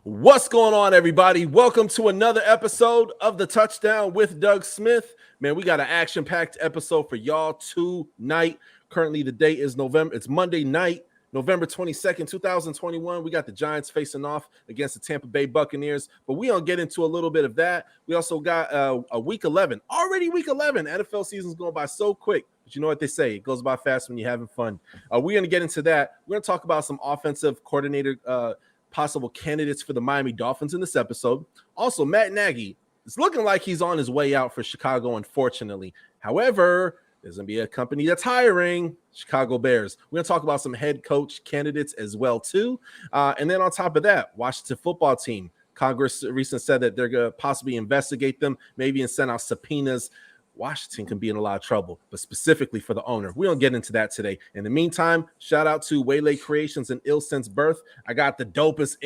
What's going on, everybody? Welcome to another episode of the Touchdown with Doug Smith. Man, we got an action-packed episode for y'all tonight. Currently, the date is It's Monday night, November 22nd, 2021. We got the Giants facing off against the Tampa Bay Buccaneers, but we don't get into a little bit of that. We also got a Week 11. Already Week 11. NFL season's going by so quick. But you know what they say, it goes by fast when you're having fun. We're going to get into that. We're going to talk about some offensive coordinator possible candidates for the Miami Dolphins in this episode. Also, Matt Nagy, it's looking like he's on his way out for Chicago, unfortunately. However, there's going to be a company that's hiring, Chicago Bears. We're going to talk about some head coach candidates as well, too. And then on top of that, Washington football team. Congress recently said that they're going to possibly investigate them, maybe and send out subpoenas. Washington can be in a lot of trouble, but specifically for the owner. We don't get into that today. In the meantime, shout out to Waylay Creations and Ill Sense Birth. I got the dopest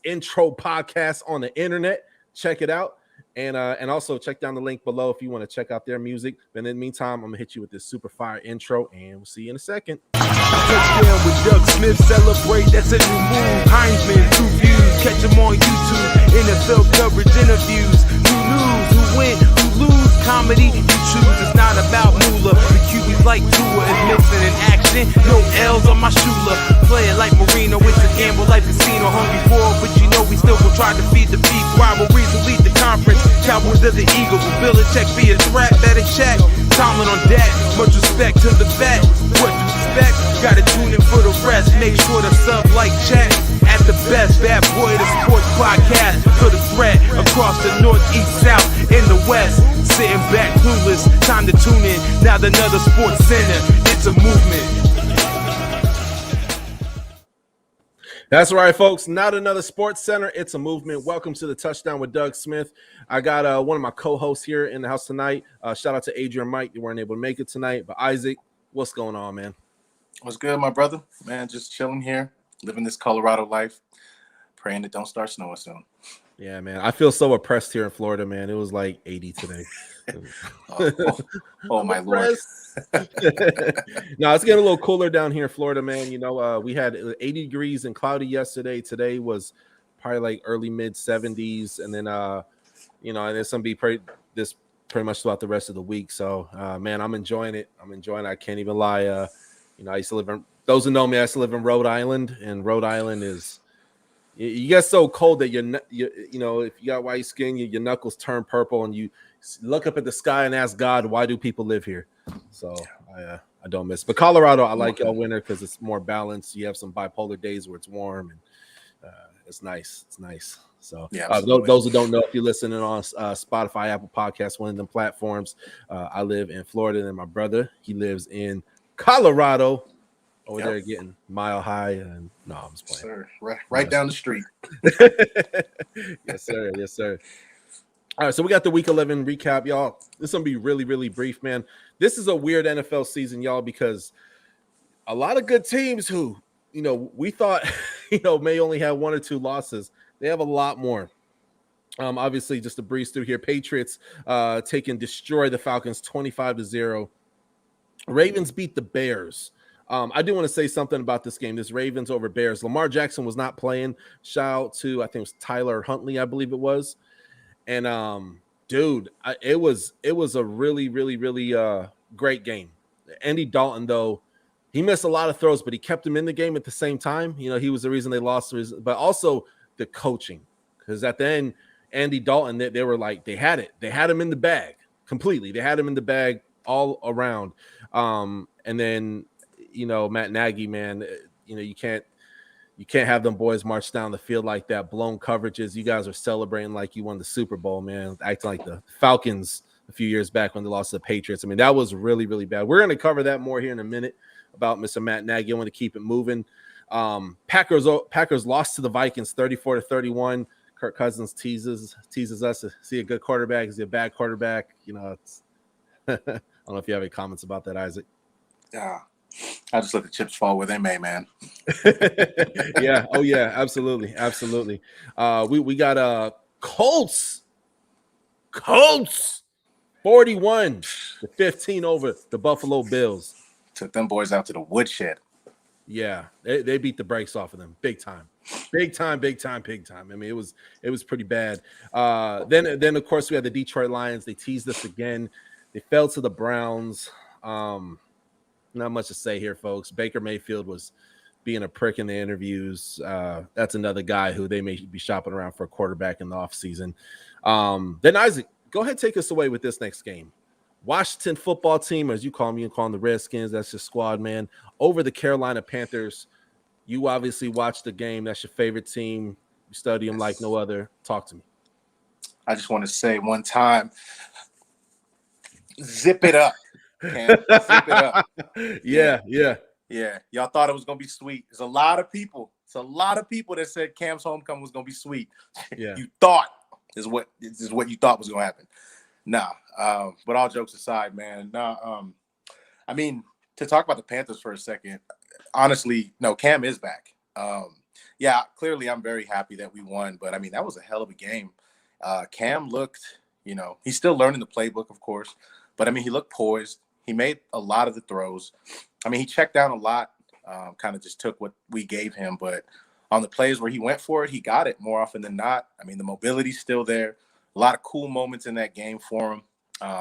intro podcast on the internet. Check it out. And also check down the link below if you want to check out their music. But in the meantime, I'm going to hit you with this super fire intro, and we'll see you in a second. Touchdown with Doug Smith, celebrate, that's a new move. Heinzman, 2 views, catch him on YouTube. NFL coverage, interviews, who lose, who win, who lose. Comedy, you choose, it's not about moolah. The QB's like Tua is mixing in action. No L's on my shooter. Play it like Marino, it's a gamble like casino. Hungry for it, but you know we still gon' try to feed the beef. Rivalries will lead the conference. Cowboys of the Eagles. Will Belichick be a threat? Better check. Tomlin on deck. Much respect to the vet. What you expect? Gotta tune in for the rest. Make sure to sub like check. At the best, bad boy, the sports podcast. For the threat across the north, east, south, in the west. Sitting back clueless, time to tune in. Now another sports center, it's a movement. That's right, folks. Not another sports center, it's a movement. Welcome to the Touchdown with Doug Smith. I got one of my co-hosts here in the house tonight. Shout out to Adrian and Mike. You weren't able to make it tonight. But Isaac, what's going on, man? What's good, my brother? Man, just chilling here, living this Colorado life, praying it don't start snowing soon. Yeah, man. I feel so oppressed here in Florida, man. It was like 80 today. oh my Lord. No, it's getting a little cooler down here in Florida, man. You know, we had 80 degrees and cloudy yesterday. Today was probably like early mid 70s. And then, you know, and it's going to be pretty much throughout the rest of the week. So, man, I'm enjoying it. I can't even lie. You know, I used to live in, those who know me, I used to live in Rhode Island, and Rhode Island is, you get so cold that you know, if you got white skin, your knuckles turn purple, and you look up at the sky and ask God, why do people live here? So I don't miss. But Colorado, I like y'all winter because it's more balanced. You have some bipolar days where it's warm, and it's nice. It's nice. So yeah, those who don't know, if you're listening on Spotify, Apple Podcasts, one of them platforms, I live in Florida, and my brother, he lives in Colorado. Over there getting mile high, and no, I'm just playing. Sir, right down the street. Yes, sir. Yes, sir. All right, so we got the Week 11 recap, y'all. This is gonna be really, really brief, man. This is a weird NFL season, y'all, because a lot of good teams who, you know, we thought, you know, may only have 1 or 2 losses. They have a lot more. Obviously, just to breeze through here, Patriots destroy the Falcons 25-0. Ravens beat the Bears. I do want to say something about this game. This Ravens over Bears. Lamar Jackson was not playing. Shout out to, I think it was Tyler Huntley, I believe it was. And dude, it was a really, really, really great game. Andy Dalton, though, he missed a lot of throws, but he kept him in the game at the same time. You know, he was the reason they lost. But also the coaching, because at the end, Andy Dalton, they were like, they had it. They had him in the bag completely. They had him in the bag all around. And then, you know, Matt Nagy, man, you know, you can't have them boys march down the field like that, blown coverages. You guys are celebrating like you won the Super Bowl, man, acting like the Falcons a few years back when they lost to the Patriots. I mean, that was really, really bad. We're going to cover that more here in a minute about Mr. Matt Nagy. I want to keep it moving. Packers lost to the Vikings 34-31. Kirk Cousins teases us to see a good quarterback. Is he a bad quarterback? You know, it's I don't know if you have any comments about that, Isaac. Yeah. I just let the chips fall where they may, man. Yeah. Oh, yeah. Absolutely. Absolutely. We got Colts 41-15 over the Buffalo Bills. Took them boys out to the woodshed. Yeah, they beat the brakes off of them big time. I mean, it was pretty bad. Then of course we had the Detroit Lions. They teased us again. They fell to the Browns. Not much to say here, folks. Baker Mayfield was being a prick in the interviews. That's another guy who they may be shopping around for a quarterback in the offseason. Then Isaac, go ahead, take us away with this next game. Washington football team, as you call them, the Redskins. That's your squad, man. Over the Carolina Panthers. You obviously watched the game. That's your favorite team. You study them like no other. Talk to me. I just want to say one time, zip it up, Cam. Zip it up. Yeah. Yeah. Y'all thought it was going to be sweet. There's a lot of people. That said Cam's homecoming was going to be sweet. Yeah. You thought is what you thought was going to happen. Nah. But all jokes aside, man. I mean, to talk about the Panthers for a second, honestly, no, Cam is back. Yeah, clearly I'm very happy that we won, but I mean, that was a hell of a game. Cam looked, he's still learning the playbook, of course, but I mean, he looked poised. He made a lot of the throws. I mean, he checked down a lot, kind of just took what we gave him, but on the plays where he went for it, he got it more often than not. I mean, the mobility's still there. A lot of cool moments in that game for him.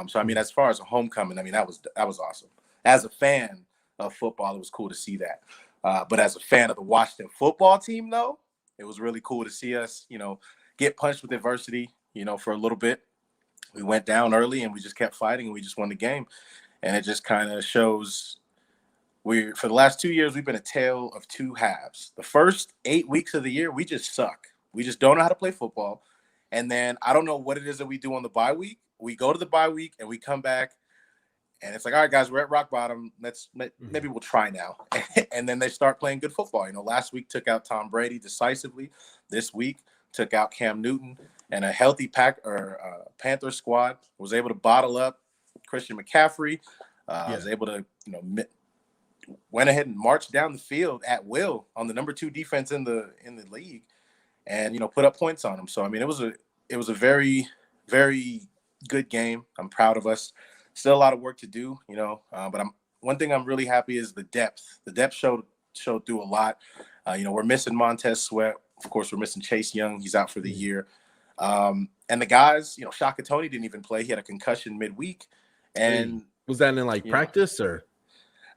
So, I mean, as far as a homecoming, I mean, that was awesome. As a fan of football, it was cool to see that. But as a fan of the Washington football team, though, it was really cool to see us, get punched with adversity, for a little bit. We went down early and we just kept fighting and we just won the game. And it just kind of shows for the last 2 years, we've been a tale of two halves. The first 8 weeks of the year, we just suck. We just don't know how to play football. And then I don't know what it is that we do on the bye week. We go to the bye week and we come back and it's like, all right, guys, we're at rock bottom. Maybe we'll try now. And then they start playing good football. Last week took out Tom Brady decisively. This week took out Cam Newton, and a healthy Panther squad was able to bottle up Christian McCaffrey. Was able to, went ahead and marched down the field at will on the number 2 defense in the league, and put up points on them. So I mean, it was a very, very good game. I'm proud of us. Still a lot of work to do, but one thing I'm really happy is the depth. The depth showed through a lot. We're missing Montez Sweat. Of course, we're missing Chase Young. He's out for the year. And the guys, Shaka Toney didn't even play. He had a concussion midweek. And was that in practice or?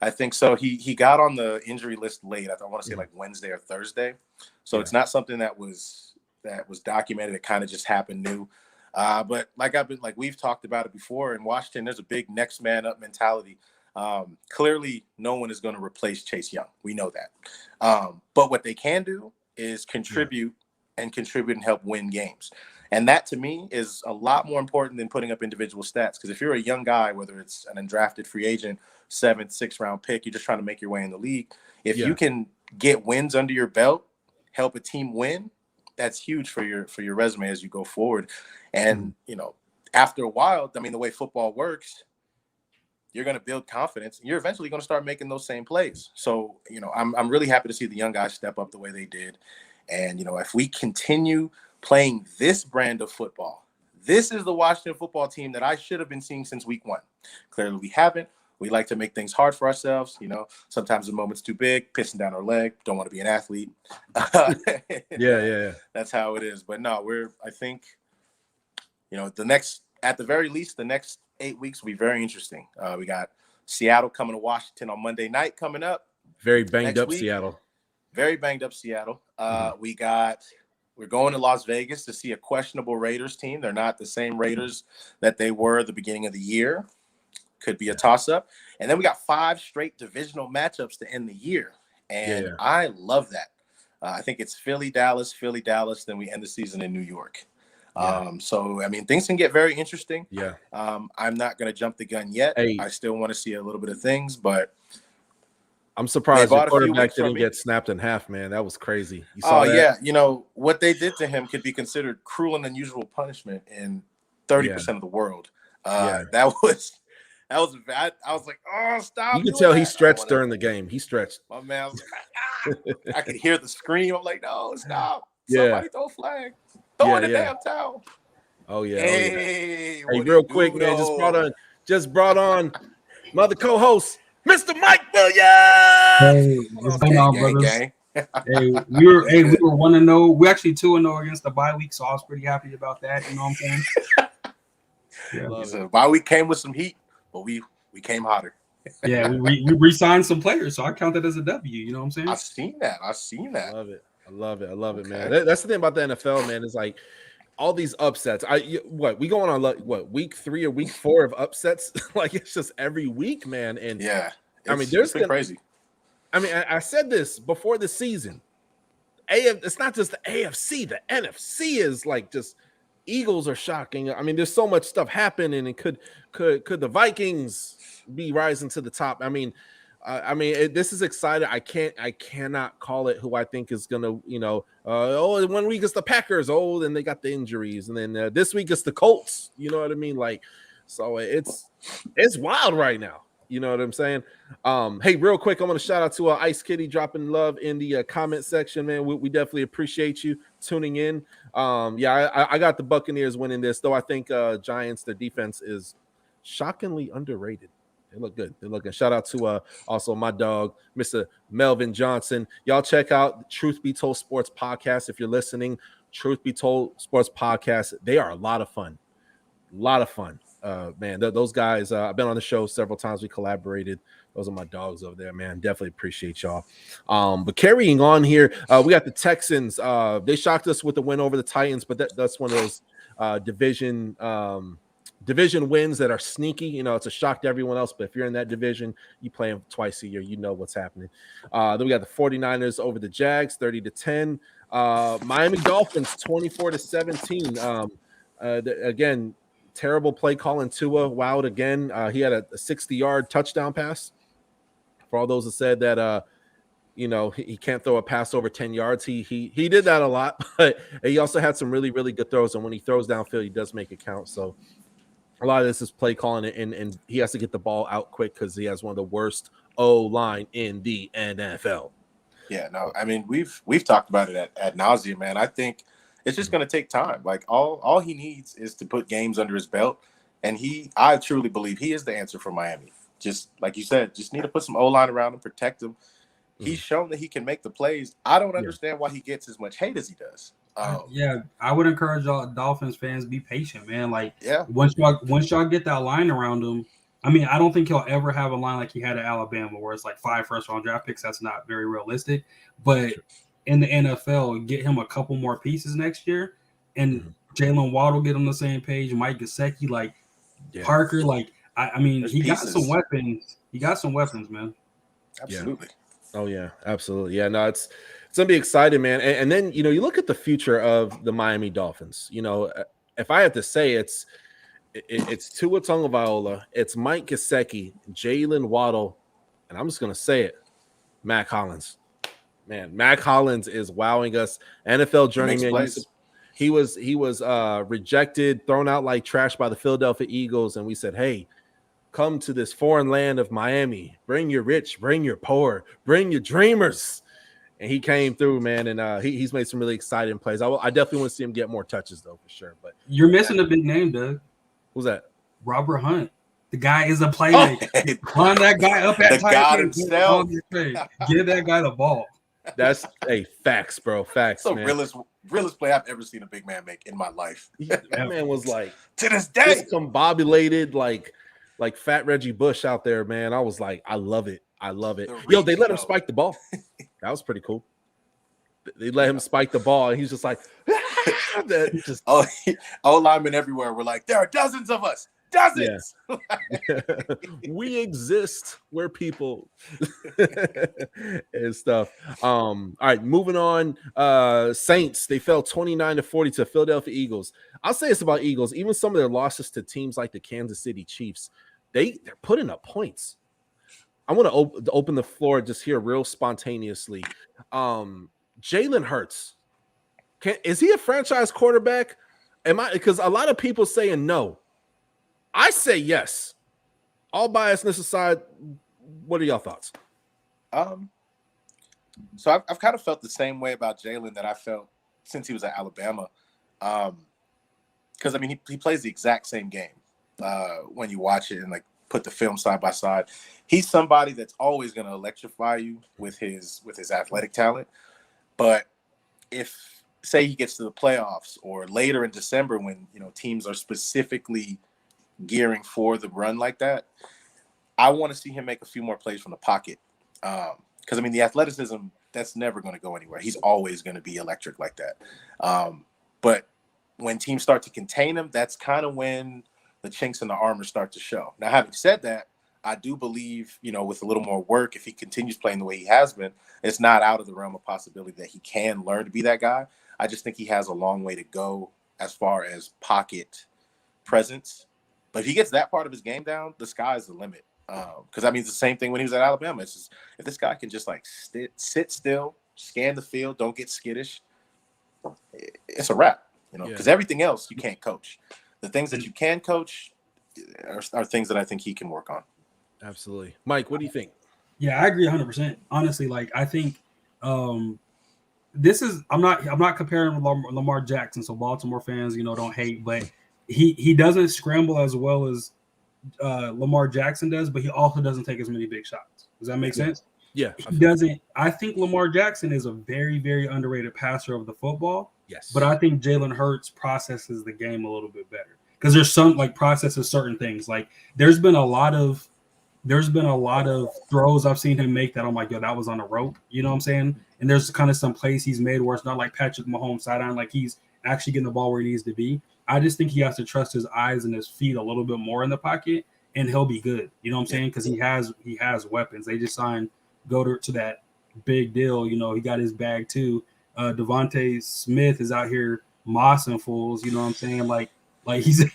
I think so. He got on the injury list late. I want to say Wednesday or Thursday. So it's not something that was documented. It kind of just happened new. But we've talked about it before in Washington, there's a big next man up mentality. Clearly no one is going to replace Chase Young. We know that. But what they can do is contribute and help win games. And that to me is a lot more important than putting up individual stats. Because if you're a young guy, whether it's an undrafted free agent, 7th, 6th round pick, you're just trying to make your way in the league. If you can get wins under your belt, help a team win, that's huge for your resume as you go forward. And, after a while, I mean, the way football works, you're going to build confidence. And you're eventually going to start making those same plays. So, I'm really happy to see the young guys step up the way they did. And, if we continue playing this brand of football, this is the Washington football team that I should have been seeing since week 1. Clearly we haven't. We like to make things hard for ourselves. Sometimes the moment's too big, pissing down our leg, don't want to be an athlete. Yeah. That's how it is. But no, I think, at the very least, the next 8 weeks will be very interesting. We got Seattle coming to Washington on Monday night coming up. Very banged up Seattle. Very banged up Seattle. We're going to Las Vegas to see a questionable Raiders team. They're not the same Raiders that they were at the beginning of the year. Could be a toss-up. And then we got 5 straight divisional matchups to end the year. And I love that. I think it's Philly, Dallas, then we end the season in New York. So, I mean, things can get very interesting. Yeah. I'm not going to jump the gun yet. I still want to see a little bit of things, but I'm surprised the quarterback didn't get snapped in half, man. That was crazy. You saw that? Yeah. What they did to him could be considered cruel and unusual punishment in 30% of the world. That was I was like, oh, stop. You could tell he stretched during the game. He stretched. My man was like, I could hear the scream. I'm like, no, stop. Somebody throw a flag. Throw in the damn towel. Oh, yeah. Hey, real quick, man. Just brought on my other co-host. Mr. Mike Williams. Hey, what's going on, brothers? Gang. Hey, we were 1-0. We actually 2-0 against the bye week, so I was pretty happy about that. You know what I'm saying? Yeah. So bye week came with some heat, but we came hotter. Yeah, we re-signed some players, so I count that as a W. You know what I'm saying? I've seen that. I love it, man. That's the thing about the NFL, man. Is like all these upsets. We going on week 3 or week 4 of upsets? Like it's just every week, man. And yeah, I mean, there's been crazy. I mean, I said this before the season. It's not just the AFC. The NFC is like just Eagles are shocking. I mean, there's so much stuff happening, and could the Vikings be rising to the top? I mean, this is exciting. I cannot call it who I think is gonna, 1 week it's the Packers. Oh, then they got the injuries, and then this week it's the Colts. You know what I mean? Like, so it's wild right now. You know what I'm saying? Hey, real quick, I want to shout out to Ice Kitty dropping love in the comment section, man. We definitely appreciate you tuning in. I got the Buccaneers winning this, though. I think Giants, their defense is shockingly underrated. They look good. They're looking. Shout out to also my dog, Mr. Melvin Johnson. Y'all check out Truth Be Told Sports Podcast if you're listening. Truth Be Told Sports Podcast. They are a lot of fun. Man, those guys, I've been on the show several times. We collaborated. Those are my dogs over there, man. Definitely appreciate y'all. But carrying on here, we got the Texans. They shocked us with the win over the Titans, but that's one of those division wins that are sneaky. It's a shock to everyone else, but if you're in that division, you play them twice a year, you know what's happening. Then we got the 49ers over the Jags, 30-10. Miami Dolphins, 24-17. Again, terrible play calling. Tua wowed again. He had a 60-yard touchdown pass. For all those that said that he can't throw a pass over 10 yards, he did that a lot, but he also had some really, really good throws. And when he throws downfield, he does make it count. So a lot of this is play calling, and he has to get the ball out quick because he has one of the worst O-line in the NFL. Yeah, no, I mean we've talked about it at nauseum, man. I think it's just going to take time. Like all he needs is to put games under his belt, and I truly believe he is the answer for Miami. Just like you said, just need to put some O-line around him, protect him. He's shown that he can make the plays. I don't understand why he gets as much hate as he does. I would encourage y'all Dolphins fans, be patient, man. Like, once y'all get that line around him, I mean, I don't think he'll ever have a line like he had at Alabama, where it's like 5 first-round draft picks. That's not very realistic. But in the NFL, get him a couple more pieces next year, and Jalen Waddle get on the same page. Mike Gesicki, Parker, I mean, he got some weapons. He got some weapons, man. Absolutely. Yeah. Oh yeah, absolutely. Yeah, no, it's gonna be exciting, man. And then you look at the future of the Miami Dolphins. If I had to say, it's Tua Tagovailoa, it's Mike Gesicki, Jalen Waddle, and I'm just gonna say it, Mac Hollins. Man, Mac Hollins is wowing us. NFL journeyman. He was rejected, thrown out like trash by the Philadelphia Eagles, and we said, hey, come to this foreign land of Miami. Bring your rich, bring your poor, bring your dreamers. And he came through, man, and he's made some really exciting plays. I definitely want to see him get more touches, though, for sure. But you're missing a big name, Doug. Who's that? Robert Hunt. The guy is a playmaker. Climb that guy up at the God himself. Give that guy the ball. That's facts, bro. Facts. That's the realest play I've ever seen a big man make in my life. That man was like, to this day, discombobulated, like fat Reggie Bush out there, man. I was like, I love it. Yo, they let him spike the ball. That was pretty cool. They let him spike the ball, and he's just like, linemen everywhere were like, there are dozens of us. Dozens. Yeah. We exist. We're people and stuff. All right, moving on. Saints, they fell 29-40 to Philadelphia Eagles. I'll say it's about Eagles. Even some of their losses to teams like the Kansas City Chiefs, they're putting up points. I want to open the floor just here real spontaneously. Jalen Hurts, is he a franchise quarterback? Because a lot of people saying no. I say yes. All biasness aside, what are y'all thoughts? So I've kind of felt the same way about Jalen that I felt since he was at Alabama. Because I mean he plays the exact same game when you watch it, and like put the film side by side. He's somebody that's always going to electrify you with his athletic talent. But if, say, he gets to the playoffs or later in December when, teams are specifically gearing for the run like that, I want to see him make a few more plays from the pocket. Because, the athleticism, that's never going to go anywhere. He's always going to be electric like that. But when teams start to contain him, that's kind of when the chinks in the armor start to show. Now, having said that, I do believe, with a little more work, if he continues playing the way he has been, it's not out of the realm of possibility that he can learn to be that guy. I just think he has a long way to go as far as pocket presence. But if he gets that part of his game down, the sky's the limit. Because it's the same thing when he was at Alabama. It's just, if this guy can just sit still, scan the field, don't get skittish, it's a wrap. Because everything else you can't coach. The things that you can coach are things that I think he can work on. Absolutely. Mike, what do you think? Yeah, I agree 100%. Honestly, I think this is I'm not comparing with Lamar Jackson, so Baltimore fans, don't hate, but he doesn't scramble as well as Lamar Jackson does, but he also doesn't take as many big shots. Does that make sense? Yeah. He doesn't. I think Lamar Jackson is a very, very underrated passer of the football. Yes. But I think Jalen Hurts processes the game a little bit better because there's some processes certain things. There's been a lot of throws I've seen him make that I'm like, yo, that was on a rope. You know what I'm saying? And there's kind of some plays he's made where it's not like Patrick Mahomes sideline, he's actually getting the ball where he needs to be. I just think he has to trust his eyes and his feet a little bit more in the pocket, and he'll be good. You know what I'm saying? Because he has weapons. They just signed Goddard to that big deal. He got his bag too. Devontae Smith is out here mossing fools. You know what I'm saying?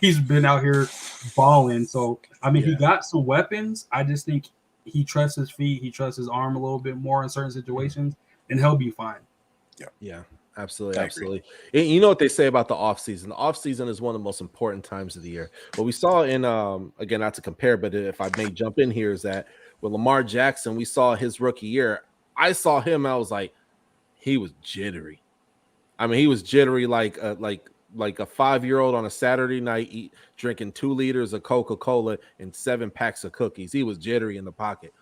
He's been out here balling. So he got some weapons. I just think he trusts his feet. He trusts his arm a little bit more in certain situations, and he'll be fine. Yeah. Absolutely. And you know what they say about the offseason? The offseason is one of the most important times of the year. What we saw in, again, not to compare, but if I may jump in here, is that with Lamar Jackson, we saw his rookie year. I saw him. I was like, he was jittery. He was jittery like a 5-year-old on a Saturday night drinking 2 liters of Coca-Cola and 7 packs of cookies. He was jittery in the pocket.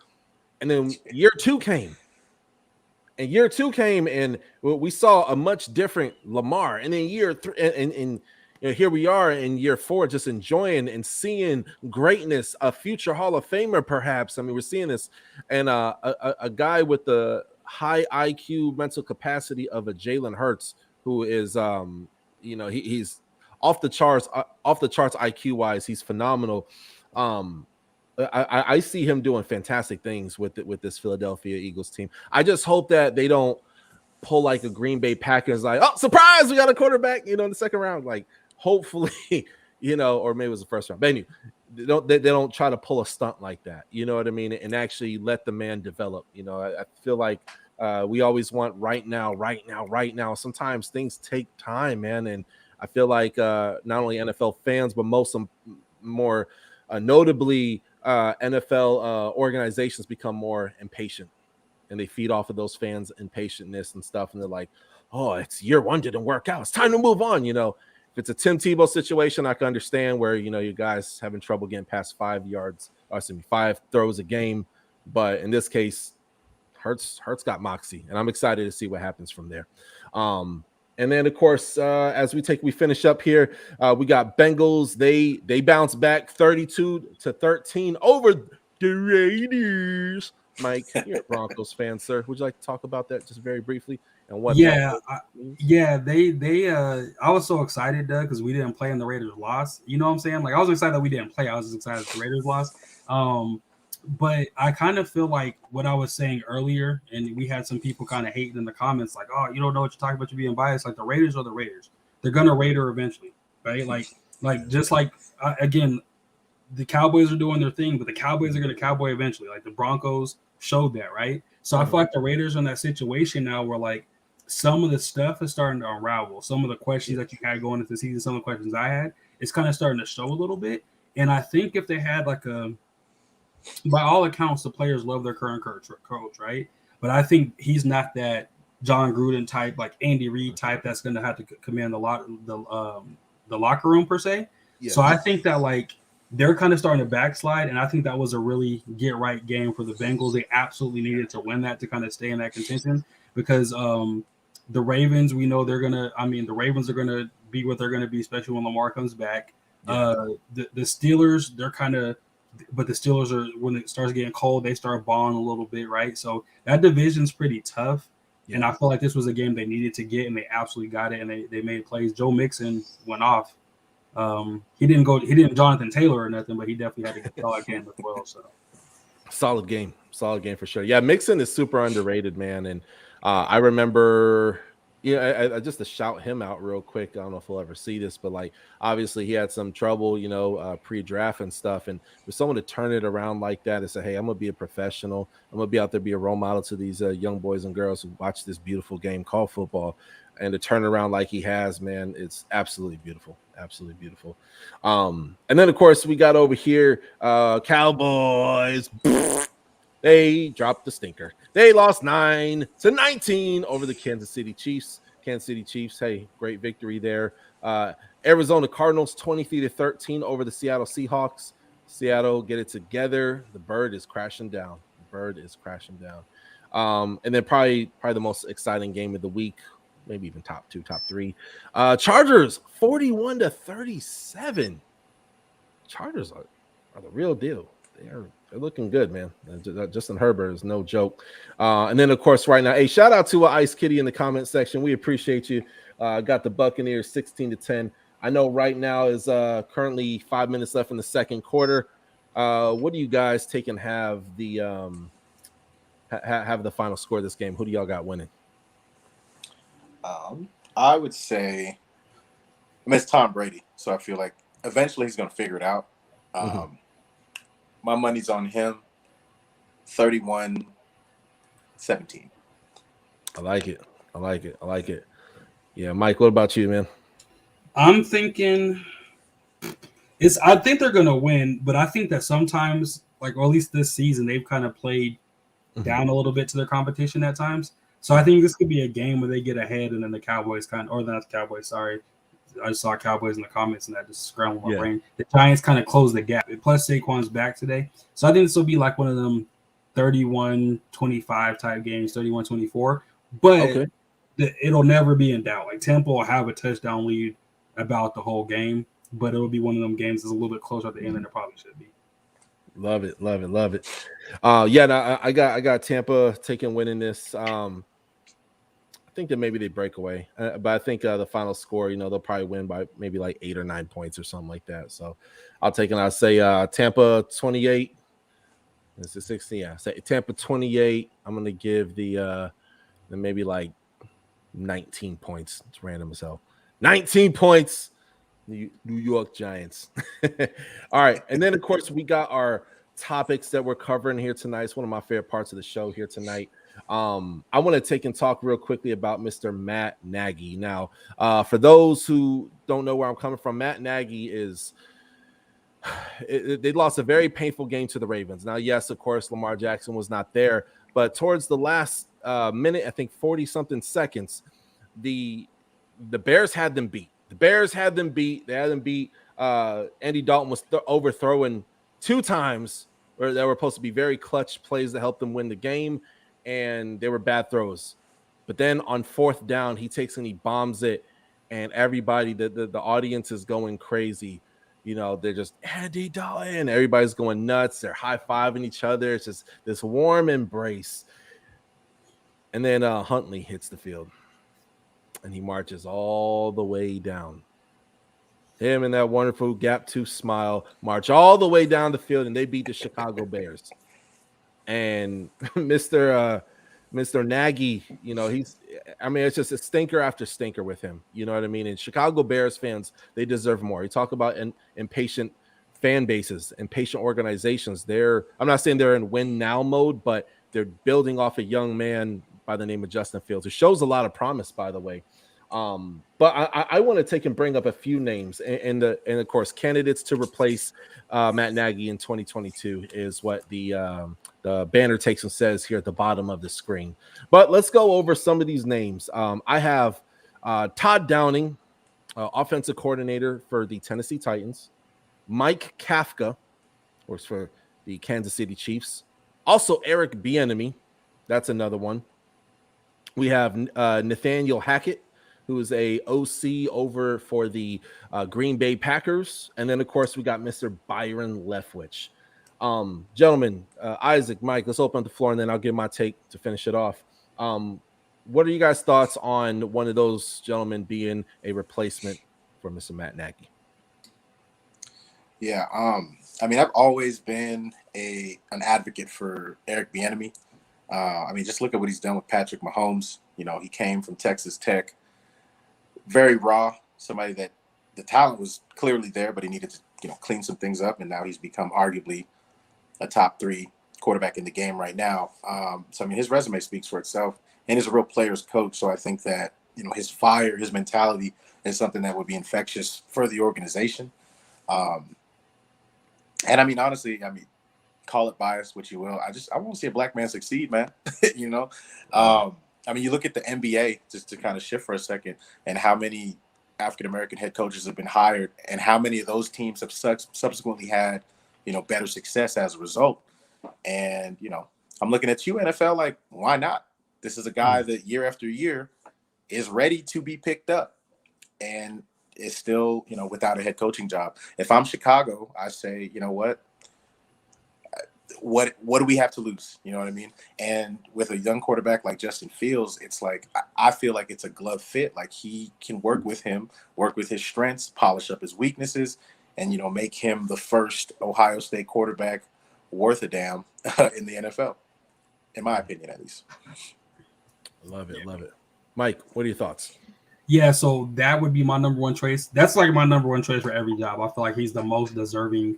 And then year two came. And we saw a much different Lamar. And then year 3, and here we are in year 4, just enjoying and seeing greatness, a future Hall of Famer, perhaps. We're seeing this, and a guy with the high IQ mental capacity of a Jalen Hurts, who is, he's off the charts IQ wise. He's phenomenal. I see him doing fantastic things with this Philadelphia Eagles team. I just hope that they don't pull like a Green Bay Packers, oh, surprise, we got a quarterback, in the second round. Hopefully, or maybe it was the first round. But anyway, they don't try to pull a stunt like that. You know what I mean? And actually let the man develop. I feel like we always want right now. Sometimes things take time, man. And I feel like not only NFL fans, but more notably NFL organizations become more impatient, and they feed off of those fans' impatientness and stuff. And they're like, oh, it's year 1 didn't work out. It's time to move on. If it's a Tim Tebow situation, I can understand where, you guys having trouble getting past 5 throws a game. But in this case, Hurts got moxie, and I'm excited to see what happens from there. And then, of course, as we finish up here, we got Bengals. They bounce back 32-13 over the Raiders. Mike, you're a Broncos fan, sir. Would you like to talk about that just very briefly? And what? They I was so excited, Doug, because we didn't play and the Raiders lost. You know what I'm saying? I was excited that we didn't play. I was just excited that the Raiders lost. But I kind of feel like what I was saying earlier, and we had some people kind of hating in the comments, like, oh, you don't know what you're talking about, you're being biased. The Raiders are the Raiders. They're going to Raider eventually, right? Again, the Cowboys are doing their thing, but the Cowboys are going to Cowboy eventually. The Broncos showed that, right? So I feel like the Raiders are in that situation now where, some of the stuff is starting to unravel. Some of the questions that you had going into the season, some of the questions I had, it's kind of starting to show a little bit. And I think if they had by all accounts, the players love their current coach, right? But I think he's not that John Gruden type, Andy Reid type, that's going to have to command the locker room per se. Yeah. So I think that they're kind of starting to backslide, and I think that was a really get right game for the Bengals. They absolutely needed to win that to kind of stay in that contention because the Ravens, we know the Ravens are gonna be what they're gonna be, especially when Lamar comes back. Yeah. The Steelers, they're kind of, but the Steelers are, when it starts getting cold, they start balling a little bit, right? So that division's pretty tough. Yeah. And I feel like this was a game they needed to get, and they absolutely got it, and they made plays. Joe Mixon went off. He didn't Jonathan Taylor or nothing, but he definitely had a good solid game as well. So solid game for sure. Yeah, Mixon is super underrated, man. And I remember, I just to shout him out real quick. I don't know if we'll ever see this, but like obviously he had some trouble, pre-draft and stuff. And for someone to turn it around like that and say, "Hey, I'm gonna be a professional. I'm gonna be out there, be a role model to these young boys and girls who watch this beautiful game called football," and to turn around like he has, man, it's absolutely beautiful. Absolutely beautiful. And then of course we got over here, Cowboys. They dropped the stinker. They lost 9-19 over the Kansas City Chiefs. Hey, great victory there. Arizona Cardinals 23-13 over the Seattle Seahawks. Seattle, get it together. The bird is crashing down. And then probably the most exciting game of the week, maybe even top 2, top 3. Chargers 41-37. Chargers are the real deal. They're looking good, man. Justin Herbert is no joke. And then, of course, right now, hey, shout out to Ice Kitty in the comment section. We appreciate you. Got the Buccaneers 16-10. I know right now is currently 5 minutes left in the second quarter. What do you guys take and have the final score of this game? Who do y'all got winning? I would say, it's Tom Brady. So I feel like eventually he's going to figure it out. My money's on him, 31-17. I like it. Yeah, Mike, what about you, man? I'm thinking I think they're going to win, but I think that sometimes, like, or at least this season, they've kind of played down a little bit to their competition at times. So I think this could be a game where they get ahead and then the Cowboys or not the Cowboys, sorry. I just saw Cowboys in the comments and that just scrambled my brain. The Giants kind of close the gap. Plus Saquon's back today. So I think this will be like one of them 31-25 type games, 31-24. But it'll never be in doubt. Like Tampa will have a touchdown lead about the whole game, but it'll be one of them games that's a little bit closer at the end than it probably should be. Love it. I got Tampa winning this. I think that maybe they break away, but I think the final score, they'll probably win by maybe like 8 or 9 points or something like that. So I'll say Tampa 28. This is 16. Yeah, say Tampa 28. I'm gonna give the maybe like 19 points. It's random as hell. 19 points. New York Giants. All right, and then of course we got our topics that we're covering here tonight. It's one of my favorite parts of the show here tonight. I want to take and talk real quickly about Mr. Matt Nagy. Now, for those who don't know where I'm coming from, Matt Nagy they lost a very painful game to the Ravens. Now, yes, of course, Lamar Jackson was not there, but towards the last minute, I think 40-something seconds, the Bears had them beat. They had them beat. Andy Dalton was overthrowing 2 times where there were supposed to be very clutch plays that helped them win the game, and they were bad throws. But then on 4th down, he takes and he bombs it, and everybody, the audience is going crazy. They're just Andy Dalton. Everybody's going nuts. They're high-fiving each other. It's just this warm embrace. And then Huntley hits the field, and he marches all the way down. Him and that wonderful gap 2 smile march all the way down the field, and they beat the Chicago Bears. And Mr. Nagy, it's just a stinker after stinker with him. You know what I mean? And Chicago Bears fans, they deserve more. You talk about impatient fan bases, impatient organizations. I'm not saying they're in win now mode, but they're building off a young man by the name of Justin Fields, who shows a lot of promise, by the way. But I want to take and bring up a few names, and of course, candidates to replace Matt Nagy in 2022 is what the banner takes and says here at the bottom of the screen. But let's go over some of these names. I have Todd Downing, offensive coordinator for the Tennessee Titans. Mike Kafka works for the Kansas City Chiefs. Also, Eric Bieniemy, that's another one. We have Nathaniel Hackett, who is a OC over for the Green Bay Packers. And then, of course, we got Mr. Byron Leftwich. Gentlemen, Isaac, Mike, let's open up the floor, and then I'll give my take to finish it off. What are you guys' thoughts on one of those gentlemen being a replacement for Mr. Matt Nagy? Yeah, I mean, I've always been an advocate for Eric Bieniemy. I mean, just look at what he's done with Patrick Mahomes. You know, he came from Texas Tech, very raw, somebody that the talent was clearly there, but he needed to, clean some things up, and now he's become arguably a top 3 quarterback in the game right now. So, I mean, his resume speaks for itself, and he's a real player's coach. So I think that, his fire, his mentality is something that would be infectious for the organization. And I mean, honestly, call it bias, what you will. I want to see a black man succeed, man. I mean, you look at the NBA, just to kind of shift for a second, and how many African-American head coaches have been hired, and how many of those teams have subsequently had, better success as a result. And, I'm looking at you, NFL, like, why not? This is a guy that year after year is ready to be picked up and is still, without a head coaching job. If I'm Chicago, I say, you know what do we have to lose? You know what I mean? And with a young quarterback like Justin Fields, it's like, I feel like it's a glove fit. Like, he can work with his strengths, polish up his weaknesses, and, make him the first Ohio State quarterback worth a damn in the NFL, in my opinion, at least. Love it. Mike, what are your thoughts? Yeah, so that would be my number one choice. That's like my number one choice for every job. I feel like he's the most deserving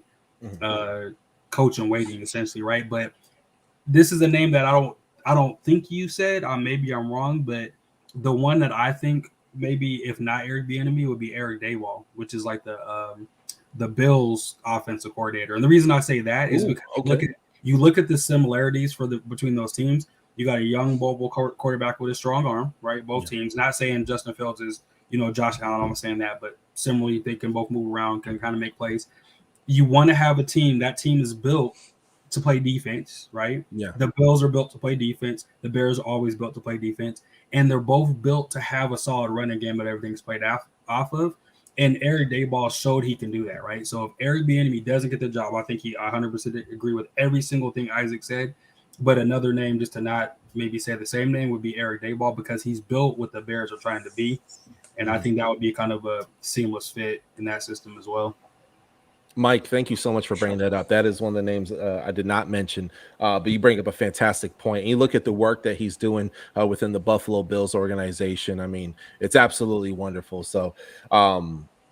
coach in waiting, essentially, right? But this is a name that I don't think you said. Maybe I'm wrong, but the one that I think maybe, if not Eric Bieniemy, would be Eric Daboll, which is like the Bills offensive coordinator. And the reason I say that is because you look at the similarities between those teams. You got a young, mobile quarterback with a strong arm, right? Both teams. Not saying Justin Fields is, Josh Allen. I'm not saying that, but similarly, they can both move around, can kind of make plays. You want to have a team. That team is built to play defense, right? Yeah. The Bills are built to play defense. The Bears are always built to play defense, and they're both built to have a solid running game that everything's played off of. And Eric Daboll showed he can do that, right? So if Eric Bieniemy doesn't get the job, I think he 100% agree with every single thing Isaac said. But another name, just to not maybe say the same name, would be Eric Daboll, because he's built what the Bears are trying to be. And I think that would be kind of a seamless fit in that system as well. Mike, thank you so much for bringing that up. That is one of the names I did not mention, but you bring up a fantastic point. And you look at the work that he's doing within the Buffalo Bills organization. I mean, it's absolutely wonderful. So,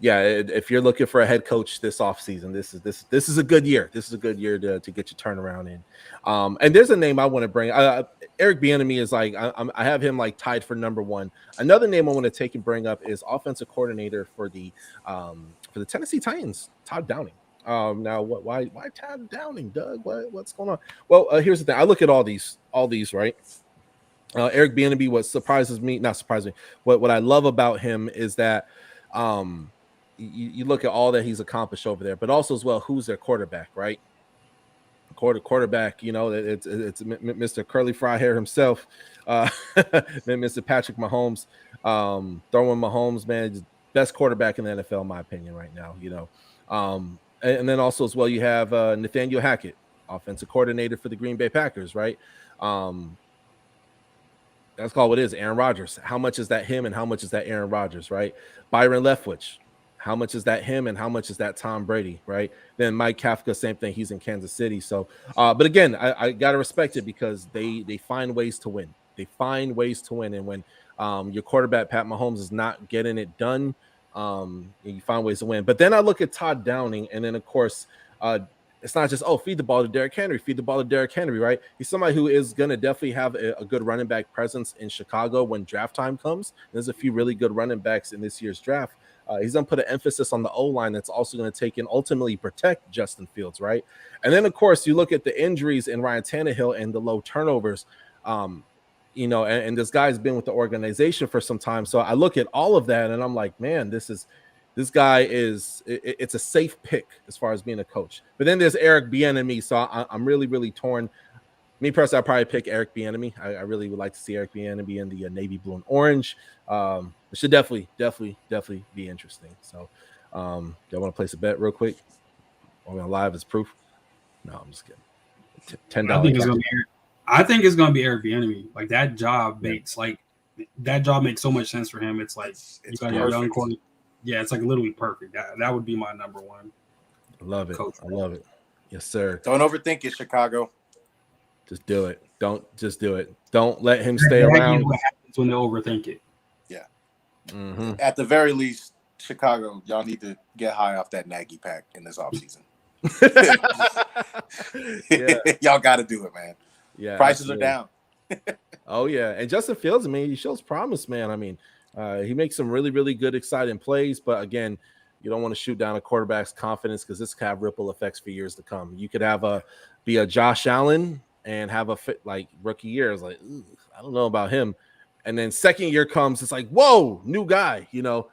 if you're looking for a head coach this offseason, this is a good year. This is a good year to get your turnaround in. And there's a name I want to bring. Eric Bieniemy is like, I have him like tied for number one. Another name I want to take and bring up is offensive coordinator for the Tennessee Titans, Todd Downing. Now, why Todd Downing, Doug? What's going on? Well, here's the thing. I look at all these, right? Eric Bieniemy, what I love about him is that you look at all that he's accomplished over there, but also as well, who's their quarterback, right? Quarterback, it's Mr. Curly Fry Hair himself, Mr. Patrick Mahomes, throwing Mahomes, man, best quarterback in the NFL, in my opinion, right now, and then also as well, you have Nathaniel Hackett, offensive coordinator for the Green Bay Packers, right? That's called what it is, Aaron Rodgers. How much is that him and how much is that Aaron Rodgers, right? Byron Leftwich. How much is that him and how much is that Tom Brady, right? Then Mike Kafka, same thing. He's in Kansas City. So, but again, I got to respect it because they find ways to win. They find ways to win. And when your quarterback, Pat Mahomes, is not getting it done, you find ways to win. But then I look at Todd Downing, and then, of course, it's not just, feed the ball to Derrick Henry, right? He's somebody who is going to definitely have a good running back presence in Chicago when draft time comes. There's a few really good running backs in this year's draft. He's going to put an emphasis on the O-line that's also going to take and ultimately protect Justin Fields, right? And then, of course, you look at the injuries in Ryan Tannehill and the low turnovers, and this guy's been with the organization for some time. So I look at all of that, and I'm like, man, this is This guy it's a safe pick as far as being a coach. But then there's Eric Bieniemy, so I'm really, really torn. Me personally, I'll probably pick Eric Bieniemy. I really would like to see Eric Bieniemy in the navy blue and orange. It should definitely be interesting. So, do I want to place a bet real quick? Are we on live as proof? No, I'm just kidding. $10. I think it's gonna be Eric Bieniemy. Like that job makes so much sense for him. It's like you got your young corner. Yeah, it's like literally perfect. That would be my number one. I love it. I love it. Yes, sir. Don't overthink it, Chicago. Just do it. Just do it. Don't let him stay around. What happens when they overthink it? Yeah. Mm-hmm. At the very least, Chicago, y'all need to get high off that Nagy pack in this offseason. Y'all got to do it, man. Yeah, prices are down. Oh yeah, and Justin Fields, I mean, he shows promise, man. I mean, he makes some really, really good, exciting plays, but again, you don't want to shoot down a quarterback's confidence because this could have ripple effects for years to come. You could have be a Josh Allen and have a fit like rookie year. It's like, I don't know about him, and then second year comes, it's like, whoa, new guy, you know.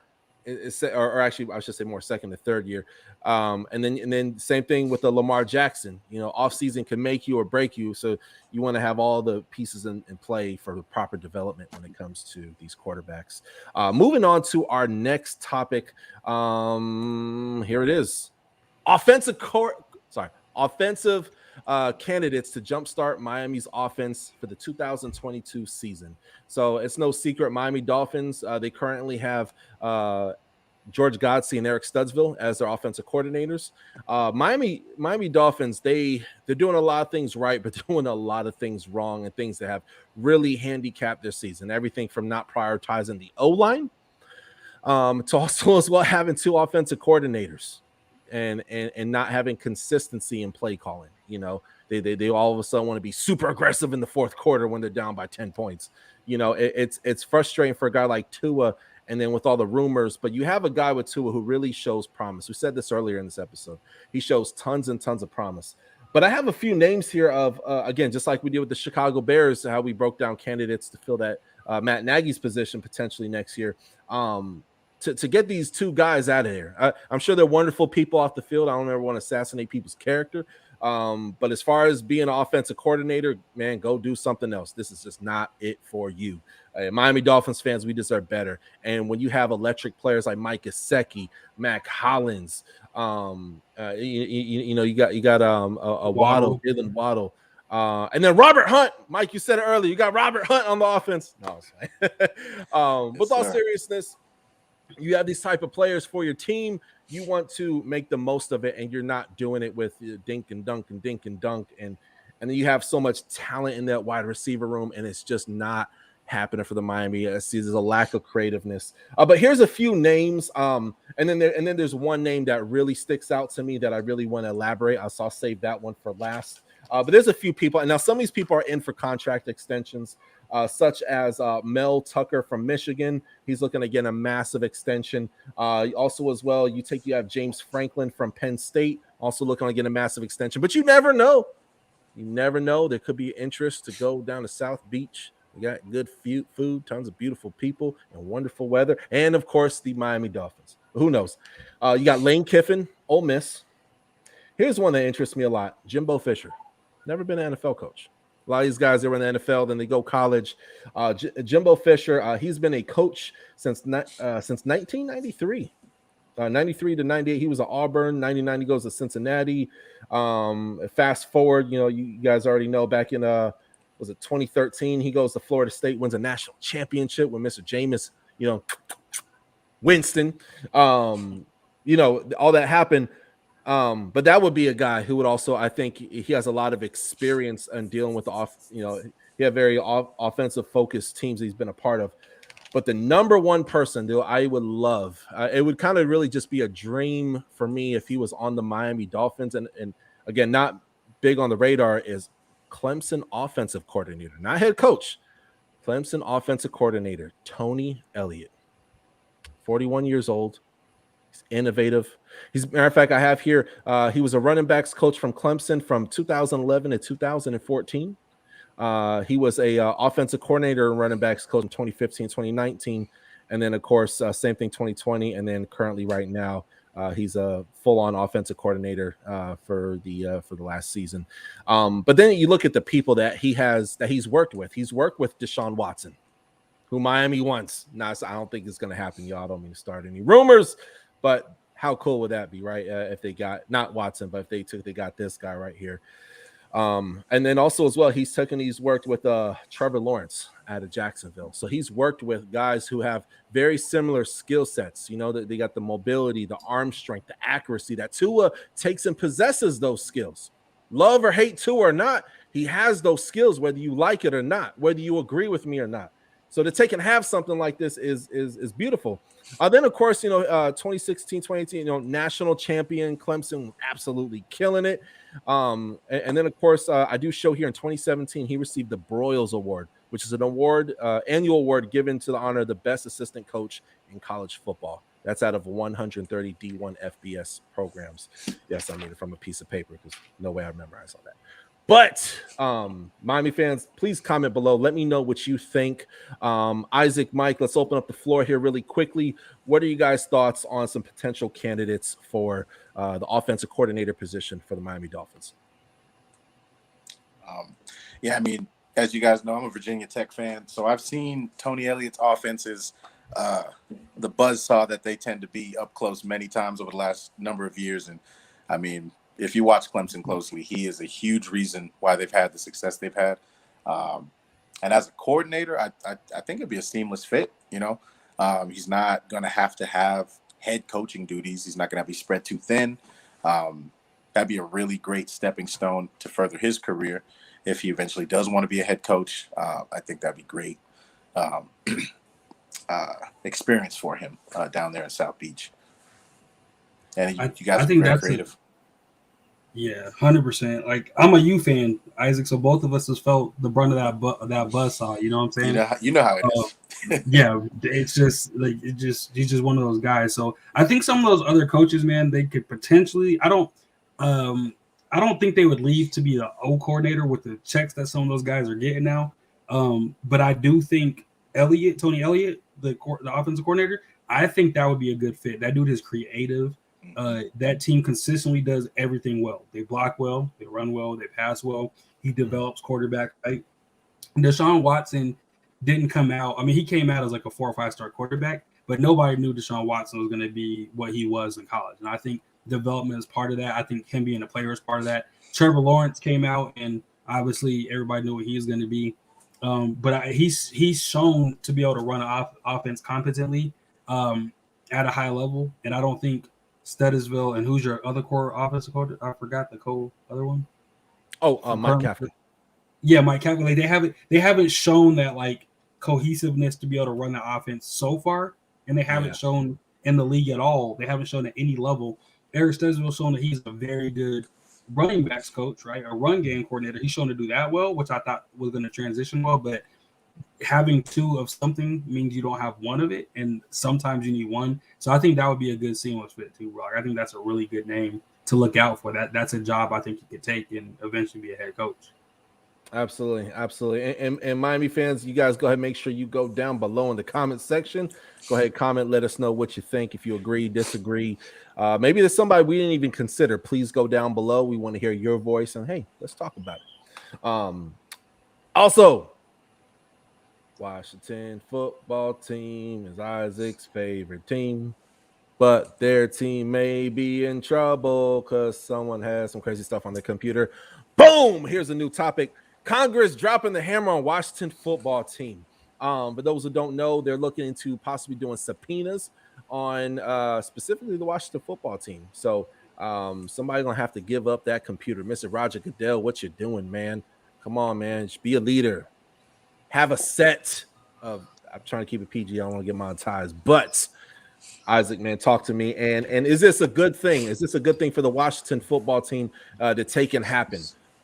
Or actually, I should say more second to third year. And then same thing with the Lamar Jackson. You know, offseason can make you or break you. So you want to have all the pieces in play for the proper development when it comes to these quarterbacks. Moving on to our next topic. Here it is. Offensive candidates to jumpstart Miami's offense for the 2022 season. So it's no secret, Miami Dolphins, they currently have George Godsey and Eric Studsville as their offensive coordinators. Miami Dolphins, they're doing a lot of things right, but doing a lot of things wrong and things that have really handicapped their season. Everything from not prioritizing the O-line to also as well having two offensive coordinators and not having consistency in play calling. You know, they all of a sudden want to be super aggressive in the fourth quarter when they're down by 10 points. You know, it's frustrating for a guy like Tua, and then with all the rumors, but you have a guy with Tua who really shows promise. We said this earlier in this episode. He shows tons and tons of promise. But I have a few names here of, again, just like we did with the Chicago Bears, how we broke down candidates to fill that Matt Nagy's position potentially next year. To get these two guys out of there. I'm sure they're wonderful people off the field. I don't ever want to assassinate people's character. But as far as being an offensive coordinator, man, go do something else. This is just not it for you. Miami Dolphins fans, we deserve better. And when you have electric players like Mike Gesicki, Mac Hollins, you got a Waddle, Dylan Waddle. And then Robert Hunt, Mike, you said it earlier. You got Robert Hunt on the offense. No, with all seriousness, you have these type of players for your team. You want to make the most of it, and you're not doing it with dink and dunk and dink and dunk. And then you have so much talent in that wide receiver room, and it's just not happening for the Miami. I see there's a lack of creativeness. But here's a few names. And then there's one name that really sticks out to me that I really want to elaborate. I'll save that one for last. But there's a few people, and now some of these people are in for contract extensions. Such as Mel Tucker from Michigan. He's looking to get a massive extension. Also, as well, you have James Franklin from Penn State, also looking to get a massive extension. But you never know. You never know. There could be interest to go down to South Beach. We got good food, tons of beautiful people, and wonderful weather. And, of course, the Miami Dolphins. Who knows? You got Lane Kiffin, Ole Miss. Here's one that interests me a lot. Jimbo Fisher. Never been an NFL coach. A lot of these guys that were in the NFL, then they go college. Jimbo Fisher, he's been a coach since 1993. 93 to 98, he was at Auburn. 99, he goes to Cincinnati. Fast forward, you guys already know back in, was it 2013, he goes to Florida State, wins a national championship with Mr. Jameis, Winston. All that happened. But that would be a guy who would also, I think he has a lot of experience in dealing with he had very offensive focused teams he's been a part of. But the number one person that I would love, it would kind of really just be a dream for me if he was on the Miami Dolphins. And again, not big on the radar, is Clemson offensive coordinator, not head coach, Clemson offensive coordinator, Tony Elliott, 41 years old. He's innovative. Matter of fact, I have here, he was a running backs coach from Clemson from 2011 to 2014. He was a offensive coordinator and running backs coach in 2015, 2019. And then, of course, same thing 2020. And then currently right now, he's a full-on offensive coordinator for the last season. But then you look at the people that he's worked with. He's worked with Deshaun Watson, who Miami wants. Now, I don't think it's going to happen, y'all. I don't mean to start any rumors, but how cool would that be, right? If they got not Watson, but if they got this guy right here. And then also as well, he's worked with Trevor Lawrence out of Jacksonville. So he's worked with guys who have very similar skill sets. You know, that they got the mobility, the arm strength, the accuracy that Tua takes and possesses those skills. Love or hate Tua or not, he has those skills, whether you like it or not, whether you agree with me or not. So to take and have something like this is beautiful. Then, of course, 2016, 2018, national champion Clemson, absolutely killing it. And then, of course, I do show here in 2017, he received the Broyles Award, which is an award, annual award given to the honor of the best assistant coach in college football. That's out of 130 D1 FBS programs. Yes, I made it from a piece of paper because no way I memorized all that. But Miami fans, please comment below. Let me know what you think. Isaac, Mike, let's open up the floor here really quickly. What are you guys' thoughts on some potential candidates for the offensive coordinator position for the Miami Dolphins? Yeah, I mean, as you guys know, I'm a Virginia Tech fan. So I've seen Tony Elliott's offenses, the buzzsaw that they tend to be up close many times over the last number of years. And I mean, if you watch Clemson closely, he is a huge reason why they've had the success they've had. And as a coordinator, I think it'd be a seamless fit. He's not going to have head coaching duties. He's not going to be spread too thin. That'd be a really great stepping stone to further his career. If he eventually does want to be a head coach, I think that'd be great experience for him down there in South Beach. And you guys are very creative. Yeah, 100%. Like, I'm a U fan, Isaac, so both of us has felt the brunt of that buzzsaw. You know what I'm saying? You know how it is. Yeah, it's just like he's just one of those guys. So I think some of those other coaches, man, they could potentially. I don't think they would leave to be the O coordinator with the checks that some of those guys are getting now. But I do think Tony Elliott, the offensive coordinator, I think that would be a good fit. That dude is creative. That team consistently does everything well. They block well, they run well, they pass well. He develops quarterback. Right? Deshaun Watson didn't come out. I mean, he came out as like a 4 or 5 star quarterback, but nobody knew Deshaun Watson was going to be what he was in college. And I think development is part of that. I think him being a player is part of that. Trevor Lawrence came out, and obviously everybody knew what he was going to be. But he's shown to be able to run an offense competently at a high level, and I don't think Studesville and who's your other core offensive coach? I forgot the other one. Mike Kafka. Yeah, Mike Kafka. Like they haven't shown that like cohesiveness to be able to run the offense so far, and they haven't shown in the league at all. They haven't shown at any level. Eric Studesville shown that he's a very good running backs coach, right? A run game coordinator. He's shown to do that well, which I thought was going to transition well, but having 2 of something means you don't have 1 of it, and sometimes you need 1. So I think that would be a good seamless fit too, Rock. I think that's a really good name to look out for. That's a job I think you could take and eventually be a head coach. Absolutely. And Miami fans, you guys go ahead and make sure you go down below in the comment section. Go ahead, comment, let us know what you think. If you agree, disagree, maybe there's somebody we didn't even consider. Please go down below. We want to hear your voice, and hey, let's talk about it. Also, Washington football team is Isaac's favorite team, but their team may be in trouble because someone has some crazy stuff on their computer. Boom! Here's a new topic. Congress dropping the hammer on Washington football team. For those who don't know, they're looking into possibly doing subpoenas on specifically the Washington football team. So somebody's going to have to give up that computer. Mr. Roger Goodell, what you doing, man? Come on, man. Just be a leader. Have a set of – I'm trying to keep it PG. I don't want to get monetized. But, Isaac, man, talk to me. And is this a good thing? Is this a good thing for the Washington football team to take and happen?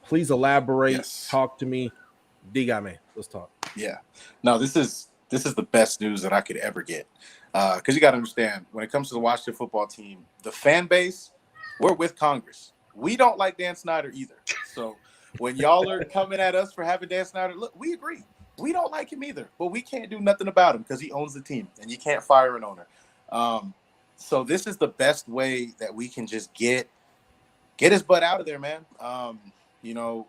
Please elaborate. Yes. Talk to me. Dígame. Let's talk. Yeah. No, this is the best news that I could ever get. Because you got to understand, when it comes to the Washington football team, the fan base, we're with Congress. We don't like Dan Snyder either. So when y'all are coming at us for having Dan Snyder, look, we agree. We don't like him either, but we can't do nothing about him because he owns the team, and you can't fire an owner. So this is the best way that we can just get his butt out of there, man. You know,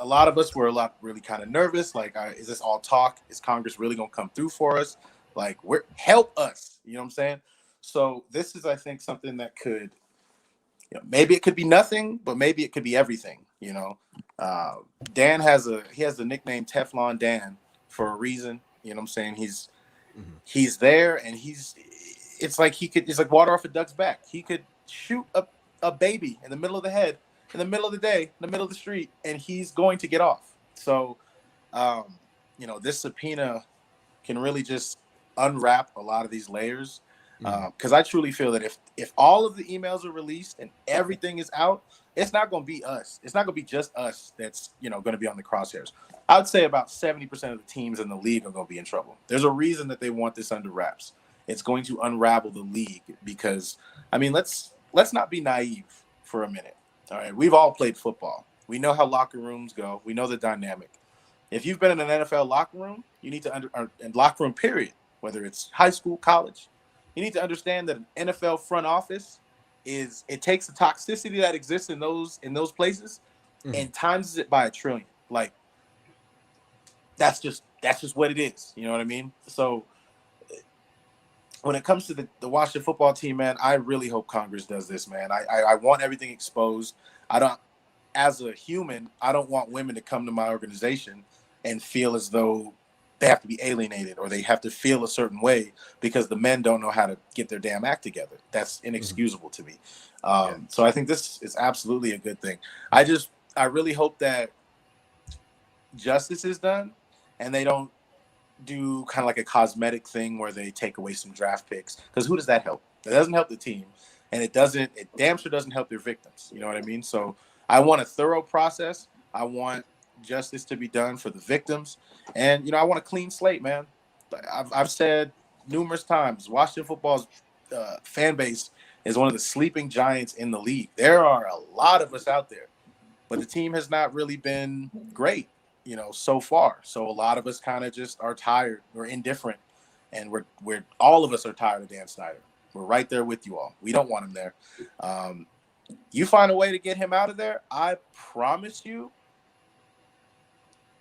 a lot of us were really kind of nervous. Like, is this all talk? Is Congress really gonna come through for us? Like, help us. You know what I'm saying? So this is, I think, something that could, you know, maybe it could be nothing, but maybe it could be everything. You know, Dan has the nickname Teflon Dan for a reason. You know what I'm saying? He's there, and it's like water off a duck's back. He could shoot a baby in the middle of the head, in the middle of the day, in the middle of the street, and he's going to get off. So, you know, this subpoena can really just unwrap a lot of these layers. Because I truly feel that if all of the emails are released and everything is out, it's not going to be us. It's not going to be just us that's, you know, going to be on the crosshairs. I would say about 70% of the teams in the league are going to be in trouble. There's a reason that they want this under wraps. It's going to unravel the league because, I mean, let's not be naive for a minute. All right, we've all played football. We know how locker rooms go. We know the dynamic. If you've been in an NFL locker room, you need to and locker room period, whether it's high school, college, you need to understand that an NFL front office it takes the toxicity that exists in those places and times it by 1 trillion. Like, that's just what it is. You know what I mean? So when it comes to the Washington football team, man, I really hope Congress does this, man. I want everything exposed. As a human, I don't want women to come to my organization and feel as though they have to be alienated or they have to feel a certain way because the men don't know how to get their damn act together. That's inexcusable to me. So I think this is absolutely a good thing. I really hope that justice is done and they don't do kind of like a cosmetic thing where they take away some draft picks, because who does that help? It doesn't help the team, and it damn sure doesn't help their victims. You know what I mean? So I want a thorough process. I want justice to be done for the victims, and, you know, I want a clean slate, man. I've said numerous times, Washington football's fan base is one of the sleeping giants in the league. There are a lot of us out there, but the team has not really been great, you know, so far. So a lot of us kind of just are tired. We're indifferent, and we're all of us are tired of Dan Snyder. We're right there with you all. We don't want him there. You find a way to get him out of there, I promise you,